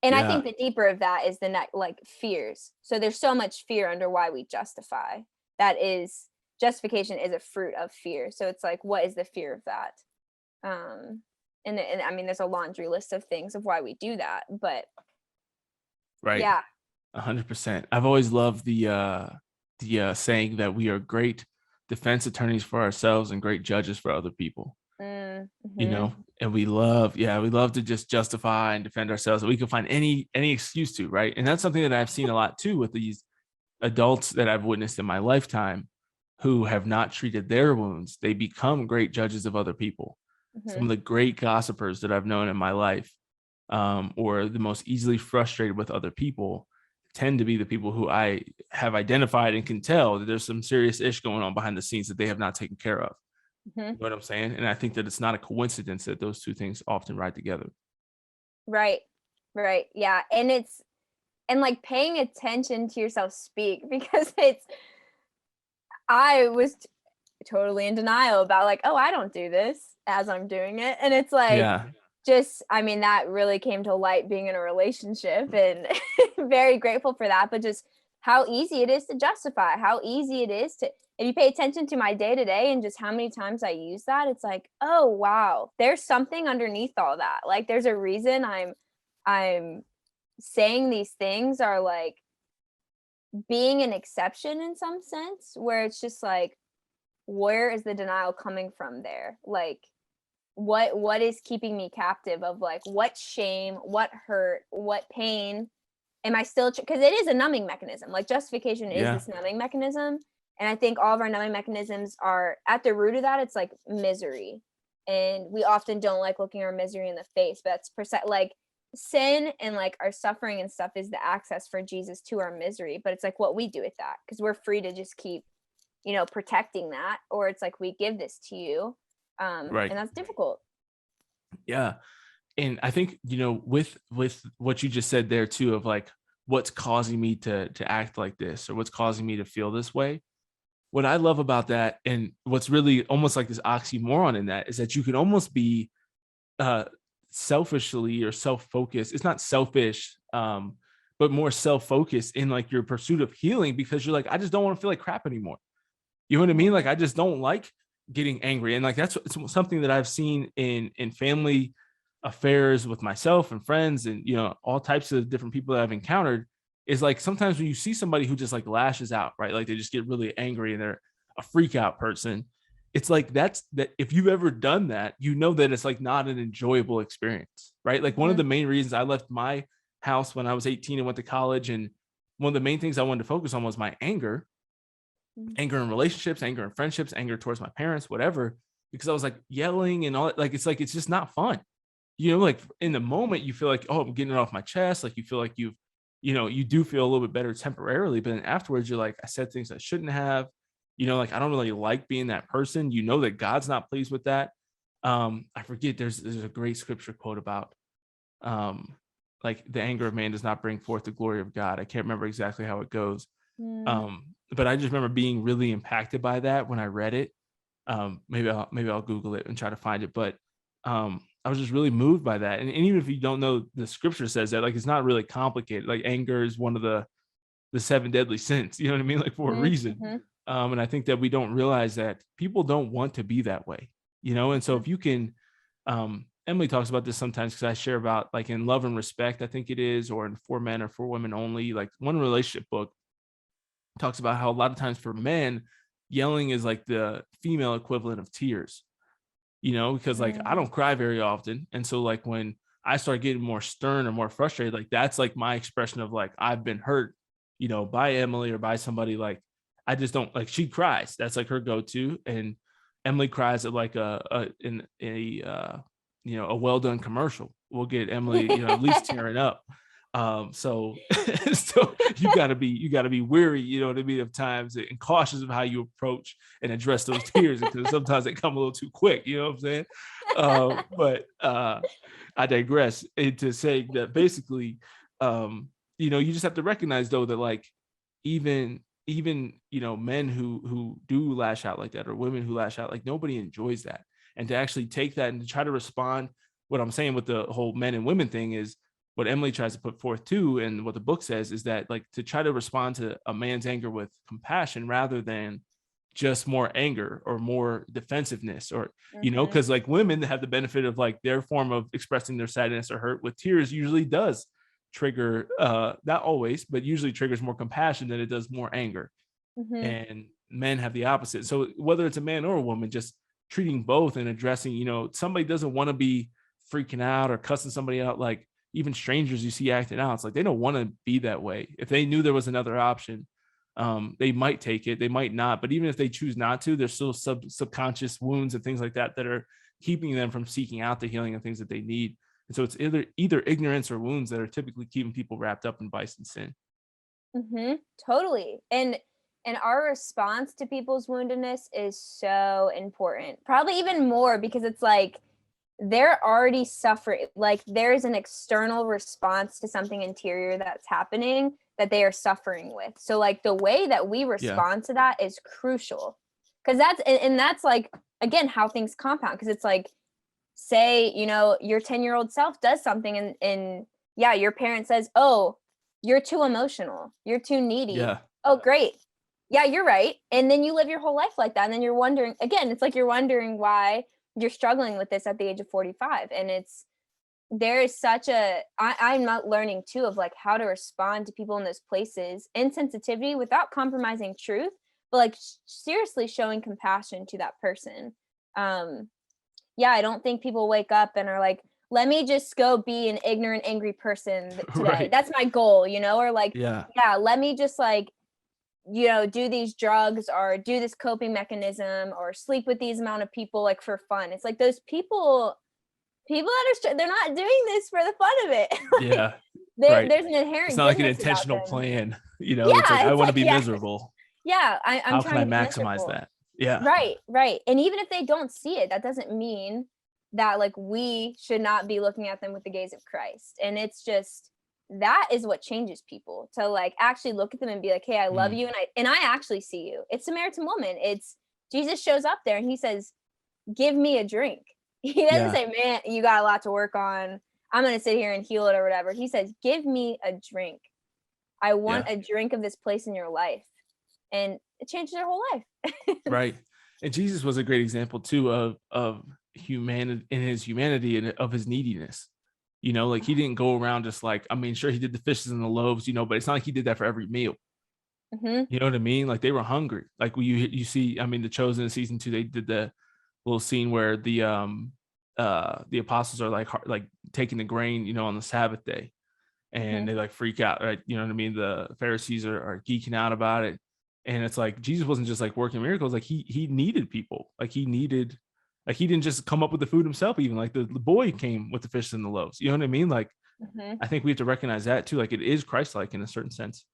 A: And I think the deeper of that is like fears. So there's so much fear under why we justify. That is, justification is a fruit of fear. So it's like, what is the fear of that? And I mean, there's a laundry list of things of why we do that, but
B: right.
A: Yeah.
B: 100%. I've always loved the saying that we are great defense attorneys for ourselves and great judges for other people.
A: Mm-hmm.
B: You know, and we love to just justify and defend ourselves. We can find any excuse to, right? And that's something that I've seen a lot too with these adults that I've witnessed in my lifetime who have not treated their wounds. They become great judges of other people.
A: Mm-hmm.
B: Some of the great gossipers that I've known in my life, or the most easily frustrated with other people, tend to be the people who I have identified and can tell that there's some serious ish going on behind the scenes that they have not taken care of. Mm-hmm. You know what I'm saying? And I think that it's not a coincidence that those two things often ride together.
A: Right. Yeah. And like paying attention to yourself speak, because I was totally in denial about like, oh, I don't do this as I'm doing it. And it's like, just, I mean, that really came to light being in a relationship, and very grateful for that. But just how easy it is to justify, how easy it is to, if you pay attention to my day to day and just how many times I use that, it's like, oh, wow, there's something underneath all that. Like there's a reason I'm saying these things are like being an exception in some sense, where it's just like, where is the denial coming from there? Like, what is keeping me captive of like, what shame, what hurt, what pain am I still, because it is a numbing mechanism. Like justification is this numbing mechanism. And I think all of our numbing mechanisms are at the root of that. It's like misery. And we often don't like looking our misery in the face, but that's like sin and like our suffering and stuff is the access for Jesus to our misery. But it's like what we do with that, because we're free to just keep, you know, protecting that, or it's like, we give this to you. Right. And that's difficult.
B: Yeah. And I think, you know, with what you just said there too, of like, what's causing me to act like this, or what's causing me to feel this way. What I love about that, and what's really almost like this oxymoron in that, is that you can almost be selfishly or self-focused. It's not selfish, but more self-focused in like your pursuit of healing, because you're like, I just don't want to feel like crap anymore. You know what I mean? Like, I just don't like getting angry. And like, that's something that I've seen in family affairs with myself and friends, and, you know, all types of different people that I've encountered, is like, sometimes when you see somebody who just like lashes out, right? Like they just get really angry and they're a freak out person. It's like, that if you've ever done that, you know that it's like not an enjoyable experience, right? Like one of the main reasons I left my house when I was 18 and went to college, and one of the main things I wanted to focus on was my anger in relationships, anger in friendships, anger towards my parents, whatever, because I was like yelling and all that. Like, it's just not fun. You know, like in the moment you feel like, oh, I'm getting it off my chest. Like you feel like you do feel a little bit better temporarily, but then afterwards you're like, I said things I shouldn't have, you know, like I don't really like being that person. You know that God's not pleased with that. I forget, there's a great scripture quote about like the anger of man does not bring forth the glory of God. I can't remember exactly how it goes. But I just remember being really impacted by that when I read it. Maybe I'll Google it and try to find it. But I was just really moved by that. And even if you don't know, the scripture says that, like, it's not really complicated. Like anger is one of the 7 deadly sins, you know what I mean? Like for a reason. And I think that we don't realize that people don't want to be that way, you know? And so if you can, Emily talks about this sometimes, because I share about like in Love and Respect, I think it is, or in For Men or For Women Only, like one relationship book talks about how a lot of times for men, yelling is like the female equivalent of tears, you know, because like I don't cry very often. And so like when I start getting more stern or more frustrated, like that's like my expression of like, I've been hurt, you know, by Emily or by somebody. Like I just don't, like, she cries. That's like her go-to. And Emily cries at like a you know, a well done commercial. We'll get Emily, you know, at least tearing up. So you gotta be wary, you know what I mean, of times, and cautious of how you approach and address those tears, because sometimes they come a little too quick, you know what I'm saying? But I digress into saying that basically, you know, you just have to recognize though that like even you know, men who do lash out like that, or women who lash out, like nobody enjoys that. and to actually take that and to try to respond. What I'm saying with the whole men and women thing is what Emily tries to put forth too, and what the book says is that like to try to respond to a man's anger with compassion rather than just more anger or more defensiveness, or because like women have the benefit of like their form of expressing their sadness or hurt with tears usually does trigger, not always, but usually triggers more compassion than it does more anger. And men have the opposite. So whether it's a man or a woman, just treating both and addressing, somebody doesn't want to be freaking out or cussing somebody out, like even strangers you see acting out, it's like they don't want to be that way. If they knew there was another option, they might take it, they might not, but even if they choose not to, there's still subconscious wounds and things like that that are keeping them from seeking out the healing and things that they need. And so it's either ignorance or wounds that are typically keeping people wrapped up in vice and sin.
A: Totally. And our response to people's woundedness is so important, probably even more because it's like they're already suffering. Like there's an external response to something interior that's happening that they are suffering with. So like the way that we respond to that is crucial, because that's like, again, how things compound. Because it's like, say, your 10-year-old self does something and your parent says, oh, you're too emotional, you're too needy. Oh, great. Yeah, you're right. And then you live your whole life like that. And then you're wondering, again, it's like you're wondering why you're struggling with this at the age of 45. And there is such I'm not learning too of like how to respond to people in those places in sensitivity without compromising truth, but like seriously showing compassion to that person. I don't think people wake up and are like, let me just go be an ignorant, angry person today. Right. That's my goal, or like, let me just like, do these drugs or do this coping mechanism or sleep with these amount of people like for fun. It's like those people that they're not doing this for the fun of it. Like, there's an inherent,
B: it's not like an intentional plan, it's like I want to be miserable.
A: I'm
B: how
A: trying
B: can I maximize that?
A: Right. And even if they don't see it, that doesn't mean that like we should not be looking at them with the gaze of Christ. And it's just, that is what changes people, to like actually look at them and be like, hey, I love you, and I actually see you. It's Samaritan woman. It's Jesus shows up there and he says, give me a drink. He doesn't say, man, you got a lot to work on, I'm gonna sit here and heal it or whatever. He says, give me a drink. I want a drink of this place in your life. And it changes their whole life.
B: Right. And Jesus was a great example too of humanity, in his humanity and of his neediness. Like he didn't go around just like, I mean, sure, he did the fishes and the loaves, but it's not like he did that for every meal. You know what I mean? Like they were hungry. Like you see, I mean, The Chosen in season 2, they did the little scene where the apostles are like taking the grain, on the Sabbath day, and they like freak out, right? You know what I mean? The Pharisees are geeking out about it. And it's like, Jesus wasn't just like working miracles. Like he needed people. Like he didn't just come up with the food himself. Even like the boy came with the fish and the loaves. You know what I mean? Like, I think we have to recognize that too. Like it is Christ-like in a certain sense.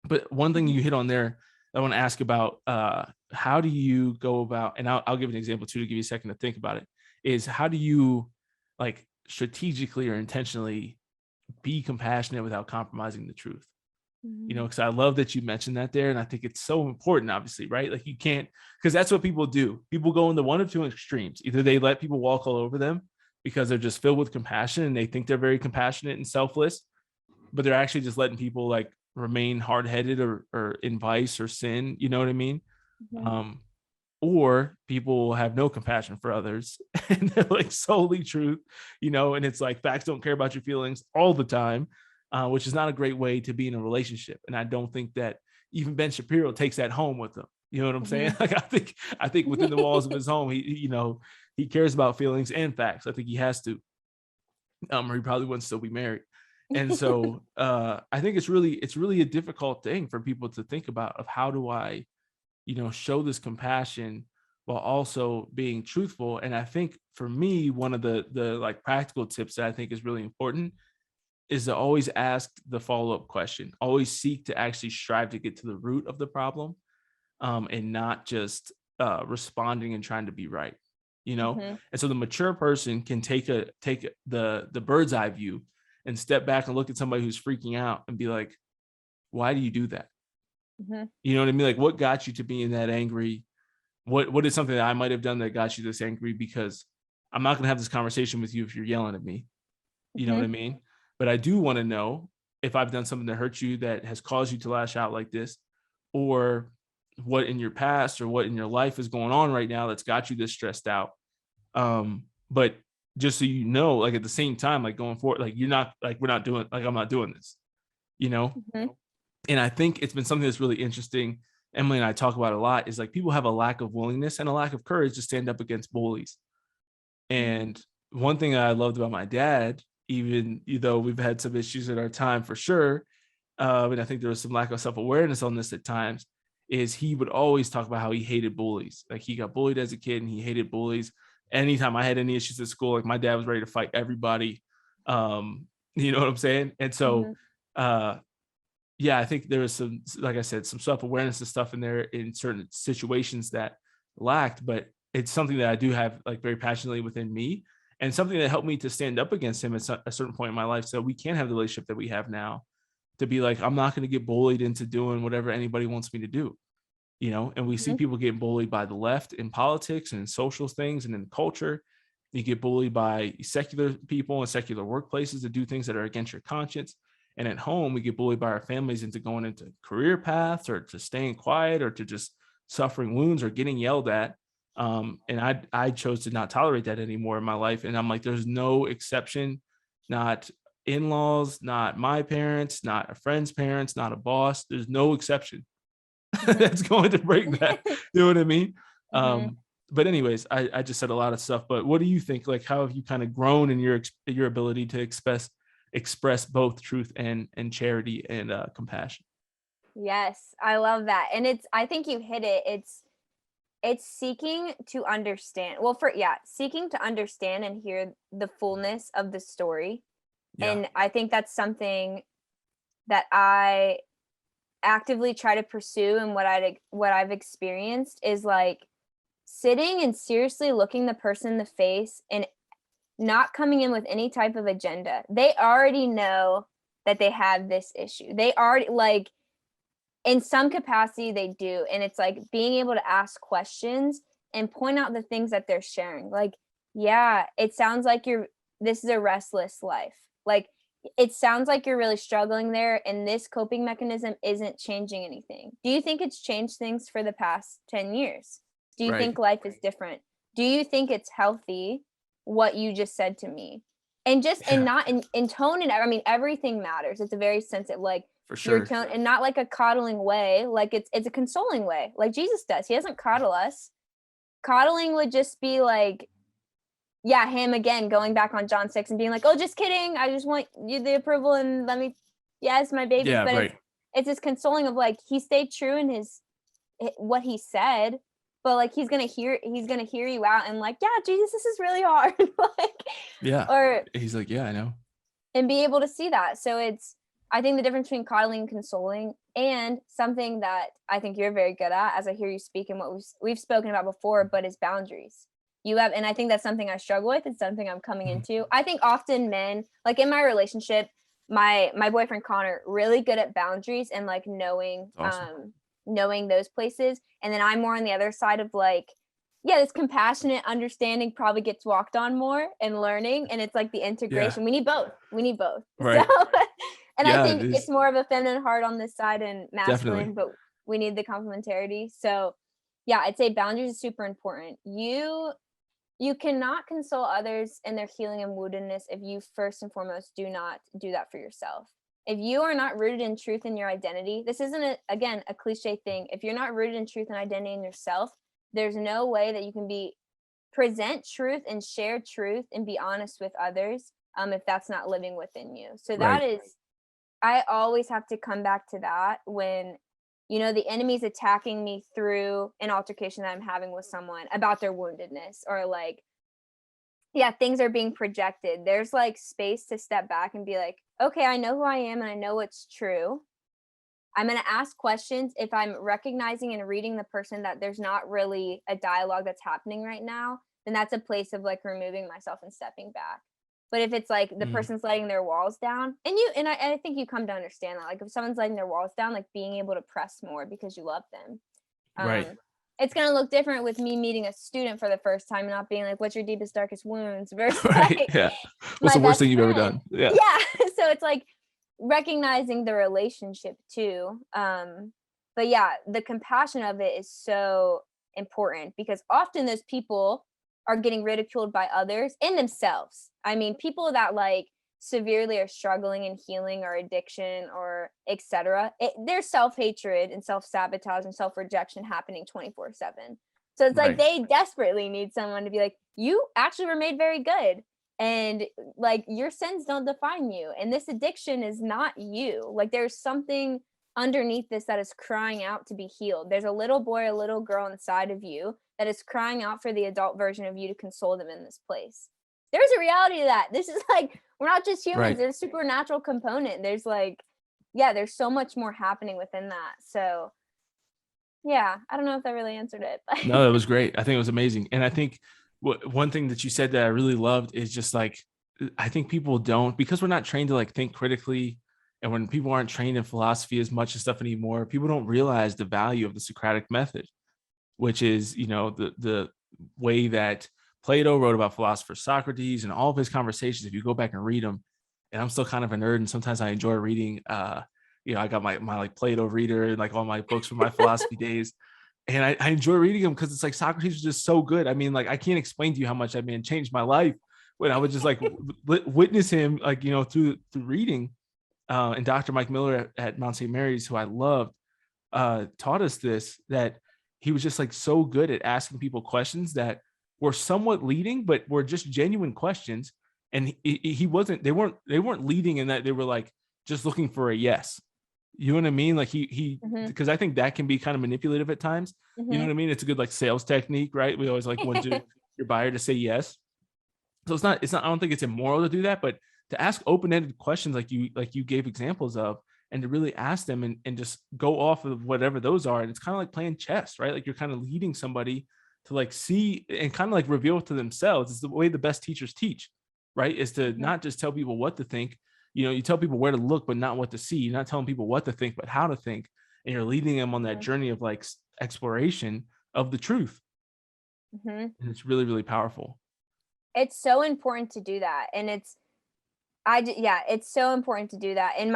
B: But one thing you hit on there, I want to ask about, how do you go about, and I'll give an example too, to give you a second to think about it, is how do you like strategically or intentionally be compassionate without compromising the truth? Because I love that you mentioned that there. And I think it's so important, obviously, right? Like you can't, because that's what people do. People go into one of two extremes. Either they let people walk all over them because they're just filled with compassion and they think they're very compassionate and selfless, but they're actually just letting people like remain hard-headed or in vice or sin. You know what I mean? Or people have no compassion for others and they're like solely truth, and it's like facts don't care about your feelings all the time. Which is not a great way to be in a relationship. And I don't think that even Ben Shapiro takes that home with him. You know what I'm saying? Like I think within the walls of his home, he cares about feelings and facts. I think he has to, or he probably wouldn't still be married. And so I think it's really a difficult thing for people to think about, of how do I, show this compassion while also being truthful. And I think for me, one of the like practical tips that I think is really important is to always ask the follow-up question, always seek to actually strive to get to the root of the problem, and not just responding and trying to be right, And so the mature person can take the bird's eye view and step back and look at somebody who's freaking out and be like, why do you do that? You know what I mean? Like, what got you to being that angry? what is something that I might have done that got you this angry? Because I'm not going to have this conversation with you if you're yelling at me. You know what I mean? But I do want to know if I've done something that hurt you that has caused you to lash out like this, or what in your past or what in your life is going on right now that's got you this stressed out. But just so you know, like at the same time, like going forward, like you're not like, we're not doing, like I'm not doing this, you know? And I think it's been something that's really interesting. Emily and I talk about a lot, is like people have a lack of willingness and a lack of courage to stand up against bullies. And one thing I loved about my dad, even though we've had some issues in our time for sure, and I think there was some lack of self-awareness on this at times, is he would always talk about how he hated bullies. Like he got bullied as a kid and he hated bullies. Anytime I had any issues at school, like my dad was ready to fight everybody. You know what I'm saying? And so, yeah, I think there was some, like I said, some self-awareness and stuff in there in certain situations that lacked, but it's something that I do have like very passionately within me, and something that helped me to stand up against him at a certain point in my life. So we can have the relationship that we have now, to be like, I'm not going to get bullied into doing whatever anybody wants me to do, you know? And we see people getting bullied by the left in politics and in social things and in culture. You get bullied by secular people and secular workplaces to do things that are against your conscience. And at home, we get bullied by our families into going into career paths, or to staying quiet, or to just suffering wounds or getting yelled at. And I chose to not tolerate that anymore in my life. And I'm like, there's no exception, not in-laws, not my parents, not a friend's parents, not a boss. There's no exception that's going to break that. You know what I mean? But anyways, I just said a lot of stuff, but what do you think? Like, how have you kind of grown in your ability to express both truth and charity and compassion?
A: Yes, I love that. And I think you hit it. It's seeking to understand. Well, seeking to understand and hear the fullness of the story.
B: Yeah.
A: And I think that's something that I actively try to pursue, and what I've experienced is like sitting and seriously looking the person in the face and not coming in with any type of agenda. They already know that they have this issue. They already, like, in some capacity they do, and it's like being able to ask questions and point out the things that they're sharing. Like, yeah, it sounds like this is a restless life. Like, it sounds like you're really struggling there, and this coping mechanism isn't changing anything. Do you think it's changed things for the past 10 years? Do you think life is different? Do you think it's healthy, what you just said to me? And not in tone, and I mean, everything matters. It's a very sensitive, like,
B: for sure,
A: your tone, and not like a coddling way. Like, it's a consoling way, like Jesus does. He doesn't coddle us. Coddling would just be like, yeah, him again going back on John 6 and being like, oh, just kidding, I just want you the approval, and let me, yes, my babies.
B: Yeah,
A: but
B: right.
A: it's this consoling of like, he stayed true in what he said, but like he's gonna hear you out, and like, yeah, Jesus, this is really hard. Like,
B: yeah,
A: or
B: he's like, yeah, I know.
A: And be able to see that. So I think the difference between coddling and consoling, and something that I think you're very good at, as I hear you speak, and what we've spoken about before, but is boundaries. And I think that's something I struggle with. It's something I'm coming into. I think often men, like in my relationship, my boyfriend Connor, really good at boundaries and like knowing those places. And then I'm more on the other side of like, yeah, this compassionate understanding probably gets walked on more, and learning. And it's like the integration. We need both.
B: Right.
A: So, and
B: yeah,
A: I think it's more of a feminine heart on this side and masculine,
B: definitely.
A: but we need the complementarity. So yeah, I'd say boundaries is super important. You cannot console others in their healing and woundedness if you first and foremost do not do that for yourself. If you are not rooted in truth in your identity, this isn't again a cliche thing. If you're not rooted in truth and identity in yourself, there's no way that you can present truth and share truth and be honest with others, if that's not living within you. So that is, I always have to come back to that when, the enemy's attacking me through an altercation that I'm having with someone about their woundedness, or like, yeah, things are being projected. There's like space to step back and be like, okay, I know who I am and I know what's true. I'm going to ask questions. If I'm recognizing and reading the person that there's not really a dialogue that's happening right now, then that's a place of like removing myself and stepping back. But if it's like the person's letting their walls down, and I think you come to understand that, like if someone's letting their walls down, like being able to press more because you love them. it's going to look different with me meeting a student for the first time and not being like, what's your deepest, darkest wounds versus
B: Right.
A: like
B: Yeah. What's
A: my
B: the worst
A: best
B: thing you've ever
A: friend.
B: done? Yeah.
A: Yeah. So it's like recognizing the relationship too. But yeah, the compassion of it is so important because often those people are getting ridiculed by others and themselves. I mean, people that like severely are struggling in healing or addiction or etc. There's self-hatred and self-sabotage and self-rejection happening 24/7. So it's like
B: Right.
A: they desperately need someone to be like, you actually were made very good. And like your sins don't define you. And this addiction is not you. Like there's something underneath this that is crying out to be healed. There's a little boy, a little girl inside of you that is crying out for the adult version of you to console them in this place. There's a reality to that. This is like, we're not just humans.
B: Right.
A: There's a supernatural component. There's like, yeah, there's so much more happening within that. So yeah, I don't know if that really answered it. But
B: No, that was great. I think it was amazing. And I think one thing that you said that I really loved is just like, I think people don't, because we're not trained to like think critically. And when people aren't trained in philosophy as much and stuff anymore, people don't realize the value of the Socratic method, which is, the way that Plato wrote about philosopher Socrates and all of his conversations. If you go back and read them, and I'm still kind of a nerd, and sometimes I enjoy reading. I got my like Plato reader and like all my books from my philosophy days, and I enjoy reading them because it's like Socrates was just so good. I mean, like I can't explain to you how much that man changed my life when I would just like witness him, like through reading. And Dr. Mike Miller at Mount St. Mary's, who I loved, taught us this, that he was just like so good at asking people questions that were somewhat leading, but were just genuine questions. And they weren't leading in that they were like just looking for a yes. You know what I mean? Like because I think that can be kind of manipulative at times. You know what I mean? It's a good like sales technique, right? We always like want your buyer to say yes. So it's not, I don't think it's immoral to do that, but to ask open-ended questions like you gave examples of, and to really ask them and just go off of whatever those are. And it's kind of like playing chess, right? Like you're kind of leading somebody to like see and kind of like reveal to themselves. It's the way the best teachers teach, right? Is to not just tell people what to think. You tell people where to look, but not what to see. You're not telling people what to think, but how to think. And you're leading them on that journey of like exploration of the truth. And it's really, really powerful.
A: It's so important to do that. And it's so important to do that. In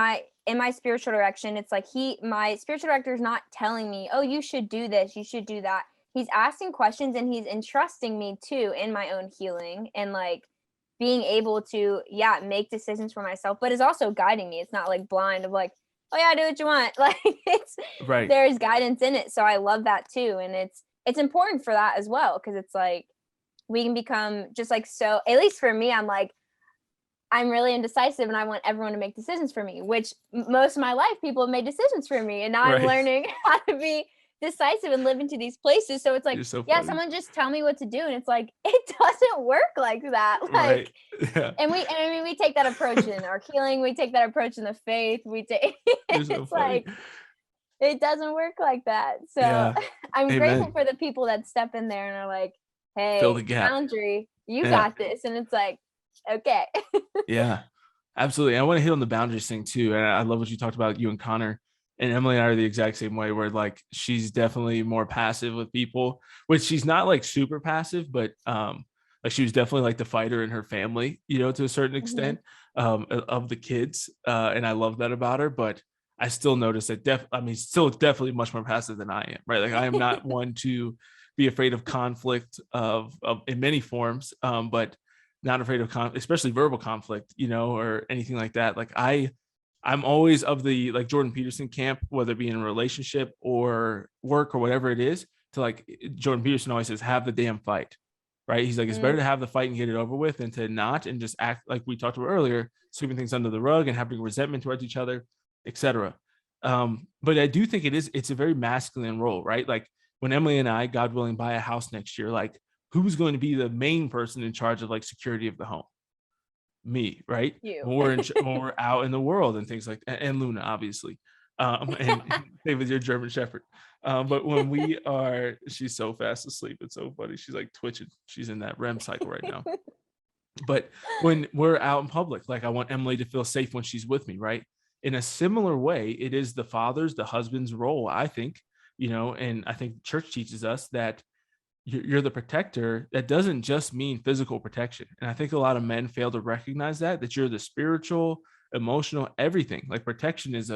A: my spiritual direction, it's like my spiritual director is not telling me, oh, you should do this, you should do that. He's asking questions and he's entrusting me too in my own healing and like being able to, make decisions for myself, but is also guiding me. It's not like blind of like, oh yeah, do what you want. Like
B: Right.
A: There's guidance in it. So I love that too. And it's important for that as well. Cause it's like, we can become just like, so at least for me, I'm really indecisive and I want everyone to make decisions for me, which most of my life people have made decisions for me. And now I'm learning how to be decisive and live into these places. So it's like, someone just tell me what to do. And it's like, it doesn't work like that. Like, and we take that approach in our healing. We take that approach in the faith. We take, it's like, it doesn't work like that. So I'm grateful for the people that step in there and are like, hey,
B: fill the gap.
A: Boundary, you got this. And it's like, okay.
B: Yeah, absolutely. I want to hit on the boundaries thing too. And I love what you talked about, you and Connor. And Emily and I are the exact same way, where like she's definitely more passive with people, which she's not like super passive, but like she was definitely like the fighter in her family, to a certain extent, of the kids. And I love that about her. But I still notice that still definitely much more passive than I am, right? Like I am not one to be afraid of conflict of in many forms, but not afraid of especially verbal conflict, or anything like that. Like I'm always of the like Jordan Peterson camp, whether it be in a relationship or work or whatever it is, to like Jordan Peterson always says, have the damn fight, right? He's like, it's better to have the fight and get it over with than to not and just act like we talked about earlier, sweeping things under the rug and having resentment towards each other, etc. But I do think it's a very masculine role, right? Like when Emily and I, God willing, buy a house next year, like who's going to be the main person in charge of like security of the home? Me, right?
A: You.
B: When we're out in the world and things like that, and Luna, obviously, and same with your German Shepherd. But when we are, she's so fast asleep. It's so funny. She's like twitching. She's in that REM cycle right now. But when we're out in public, like I want Emily to feel safe when she's with me, right? In a similar way, it is the husband's role, I think, and I think church teaches us that you're the protector. That doesn't just mean physical protection. And I think a lot of men fail to recognize that you're the spiritual, emotional, everything. Like protection is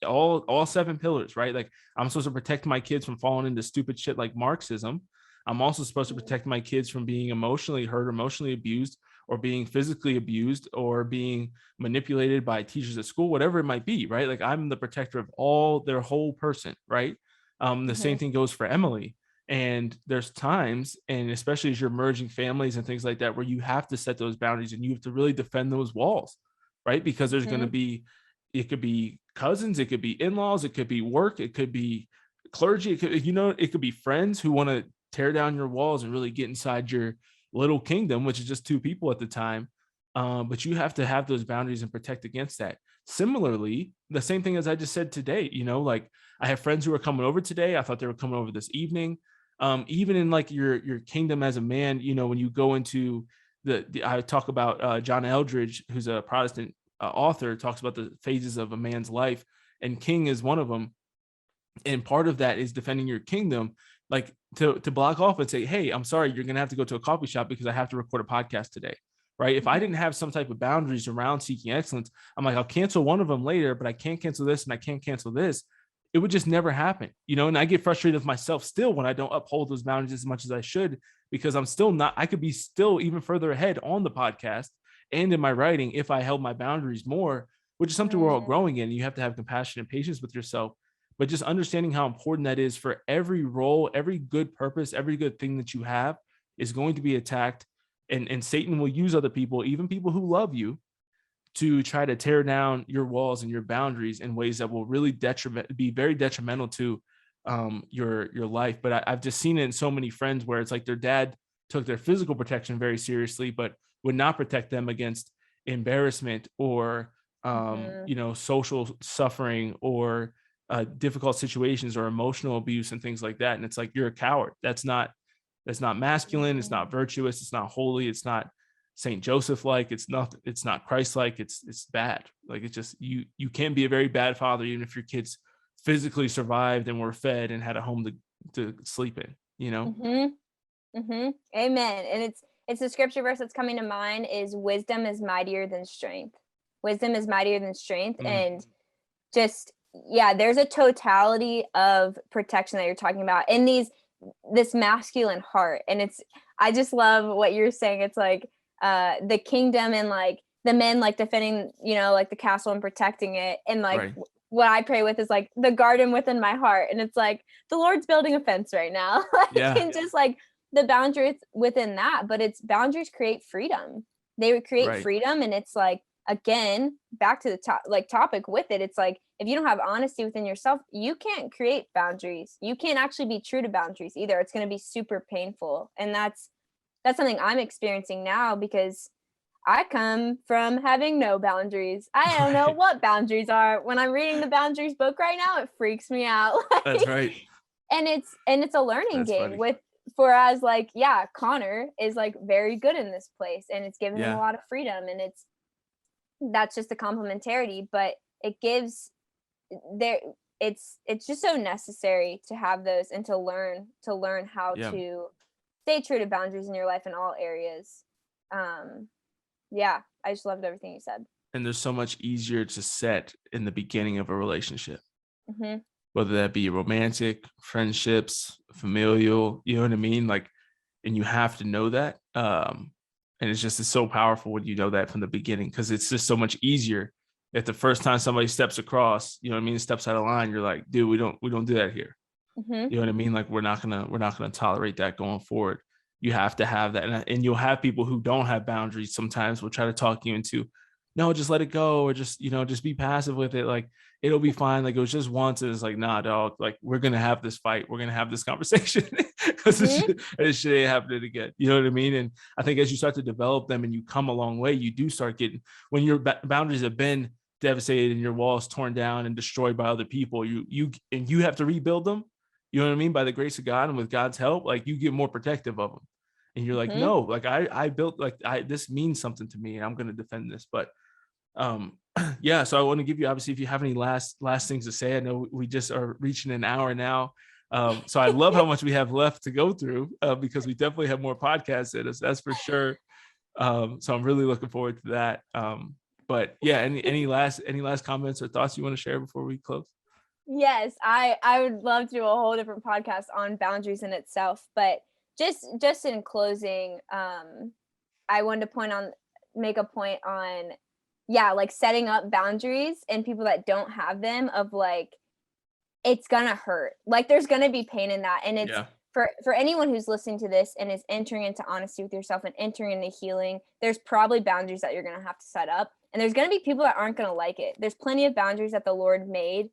B: all 7 pillars, right? Like I'm supposed to protect my kids from falling into stupid shit like Marxism. I'm also supposed to protect my kids from being emotionally hurt, emotionally abused, or being physically abused, or being manipulated by teachers at school, whatever it might be, right? Like I'm the protector of all their whole person, right? The same thing goes for Emily. And there's times, and especially as you're merging families and things like that, where you have to set those boundaries and you have to really defend those walls, right? Because there's going to be, it could be cousins, it could be in-laws, it could be work, it could be clergy, it could be friends who want to tear down your walls and really get inside your little kingdom, which is just 2 people at the time. But you have to have those boundaries and protect against that. Similarly, the same thing as I just said today, like I have friends who are coming over today. I thought they were coming over this evening. Even in like your kingdom as a man, when you go into I talk about John Eldridge, who's a Protestant author, talks about the phases of a man's life, and king is one of them. And part of that is defending your kingdom, like to block off and say, hey, I'm sorry, you're going to have to go to a coffee shop because I have to record a podcast today. Right. If I didn't have some type of boundaries around seeking excellence, I'm like, I'll cancel one of them later, but I can't cancel this and I can't cancel this. It would just never happen, and I get frustrated with myself still when I don't uphold those boundaries as much as I should, because I'm still not, I could be still even further ahead on the podcast and in my writing if I held my boundaries more, which is something we're all growing in. You have to have compassion and patience with yourself, but just understanding how important that is for every role, every good purpose, every good thing that you have is going to be attacked. And Satan will use other people, even people who love you, to try to tear down your walls and your boundaries in ways that will really be very detrimental to your life. But I've just seen it in so many friends where it's like their dad took their physical protection very seriously, but would not protect them against embarrassment or social suffering or difficult situations or emotional abuse and things like that. And it's like, you're a coward. That's not masculine. It's not virtuous. It's not holy. It's not Saint Joseph like. It's not Christ like. It's bad. Like, it's just, you can be a very bad father even if your kids physically survived and were fed and had a home to sleep in.
A: Amen. And it's the scripture verse that's coming to mind is wisdom is mightier than strength. Wisdom is mightier than strength. And just, there's a totality of protection that you're talking about in this masculine heart. And I just love what you're saying. It's like the kingdom and like the men like defending, like the castle and protecting it. And like what I pray with is like the garden within my heart. And it's like the Lord's building a fence right now. And just like the boundaries within that, but it's boundaries create freedom. They would create freedom. And it's like, again, back to the topic with it. It's like, if you don't have honesty within yourself, you can't create boundaries. You can't actually be true to boundaries either. It's going to be super painful. And that's something I'm experiencing now because I come from having no boundaries. I don't know what boundaries are. When I'm reading the boundaries book right now, it freaks me out.
B: That's right.
A: And it's a learning game whereas like, Connor is like very good in this place and it's giving him a lot of freedom, and that's just a complementarity, but it gives it's just so necessary to have those and to learn how to stay true to boundaries in your life in all areas. I just loved everything you said.
B: And there's so much easier to set in the beginning of a relationship, whether that be romantic, friendships, familial, you know what I mean? Like, and you have to know that. And it's so powerful when you know that from the beginning, because it's just so much easier. If the first time somebody steps across, steps out of line, you're like, dude, we don't do that here. You know what I mean? Like, we're not gonna tolerate that going forward. You have to have that, and you'll have people who don't have boundaries. Sometimes will try to talk you into, no, just let it go, or just be passive with it. Like, it'll be fine. Like, it was just once, and it's like, nah, dog. Like, we're gonna have this fight. We're gonna have this conversation because this shit ain't happening again. You know what I mean? And I think as you start to develop them and you come a long way, you do start getting, when your boundaries have been devastated and your walls torn down and destroyed by other people, you have to rebuild them. You know what I mean? By the grace of God and with God's help, like, you get more protective of them. And you're like, no, like I built, like, this means something to me and I'm going to defend this. But so I want to give you, obviously, if you have any last things to say. I know we just are reaching an hour now. So I love how much we have left to go through because we definitely have more podcasts in us, that's for sure. So I'm really looking forward to that. But yeah, any last comments or thoughts you want to share before we close?
A: Yes, I would love to do a whole different podcast on boundaries in itself, but just in closing, I wanted to make a point on, like setting up boundaries and people that don't have them, of like, it's gonna hurt. Like there's gonna be pain in that. And it's for anyone who's listening to this and is entering into honesty with yourself and entering into healing, there's probably boundaries that you're gonna have to set up. And there's gonna be people that aren't gonna like it. There's plenty of boundaries that the Lord made,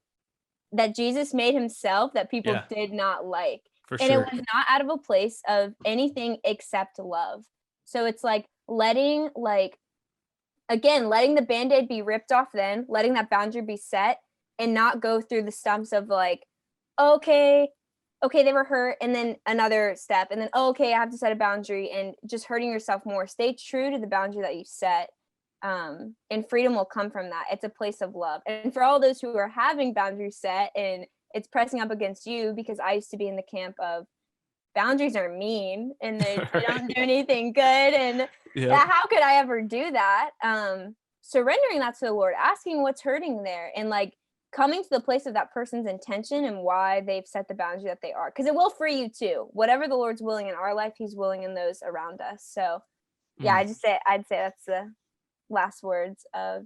A: that Jesus made himself, that people did not like. And it was not out of a place of anything except love. So it's like letting the Band-Aid be ripped off, then letting that boundary be set, and not go through the stumps of like, okay, they were hurt, and then another step, and then okay, I have to set a boundary, and just hurting yourself more. Stay true to the boundary that you set. And freedom will come from that. It's a place of love. And for all those who are having boundaries set and it's pressing up against you, because I used to be in the camp of boundaries are mean and they don't do anything good, and how could I ever do that? Surrendering that to the Lord, asking what's hurting there, and like coming to the place of that person's intention and why they've set the boundary that they are, because it will free you too. Whatever the Lord's willing in our life, he's willing in those around us. So I'd say that's the last words of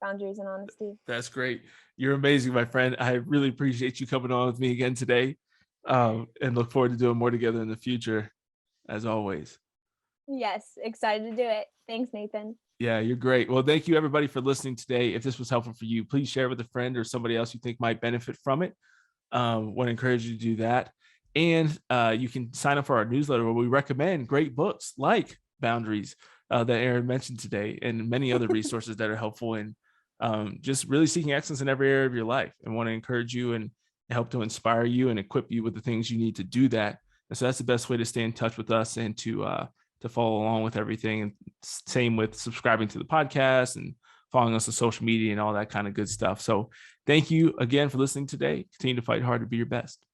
A: boundaries and honesty.
B: That's great. You're amazing, my friend. I really appreciate you coming on with me again today, and look forward to doing more together in the future, as always.
A: Yes, excited to do it. Thanks, Nathan.
B: Yeah, you're great. Well, thank you everybody for listening today. If this was helpful for you, please share with a friend or somebody else you think might benefit from it. Want to encourage you to do that. And you can sign up for our newsletter where we recommend great books like Boundaries that Erinn mentioned today, and many other resources that are helpful in just really seeking excellence in every area of your life, and want to encourage you and help to inspire you and equip you with the things you need to do that. And so that's the best way to stay in touch with us and to follow along with everything. And same with subscribing to the podcast and following us on social media and all that kind of good stuff. So thank you again for listening today. Continue to fight hard to be your best.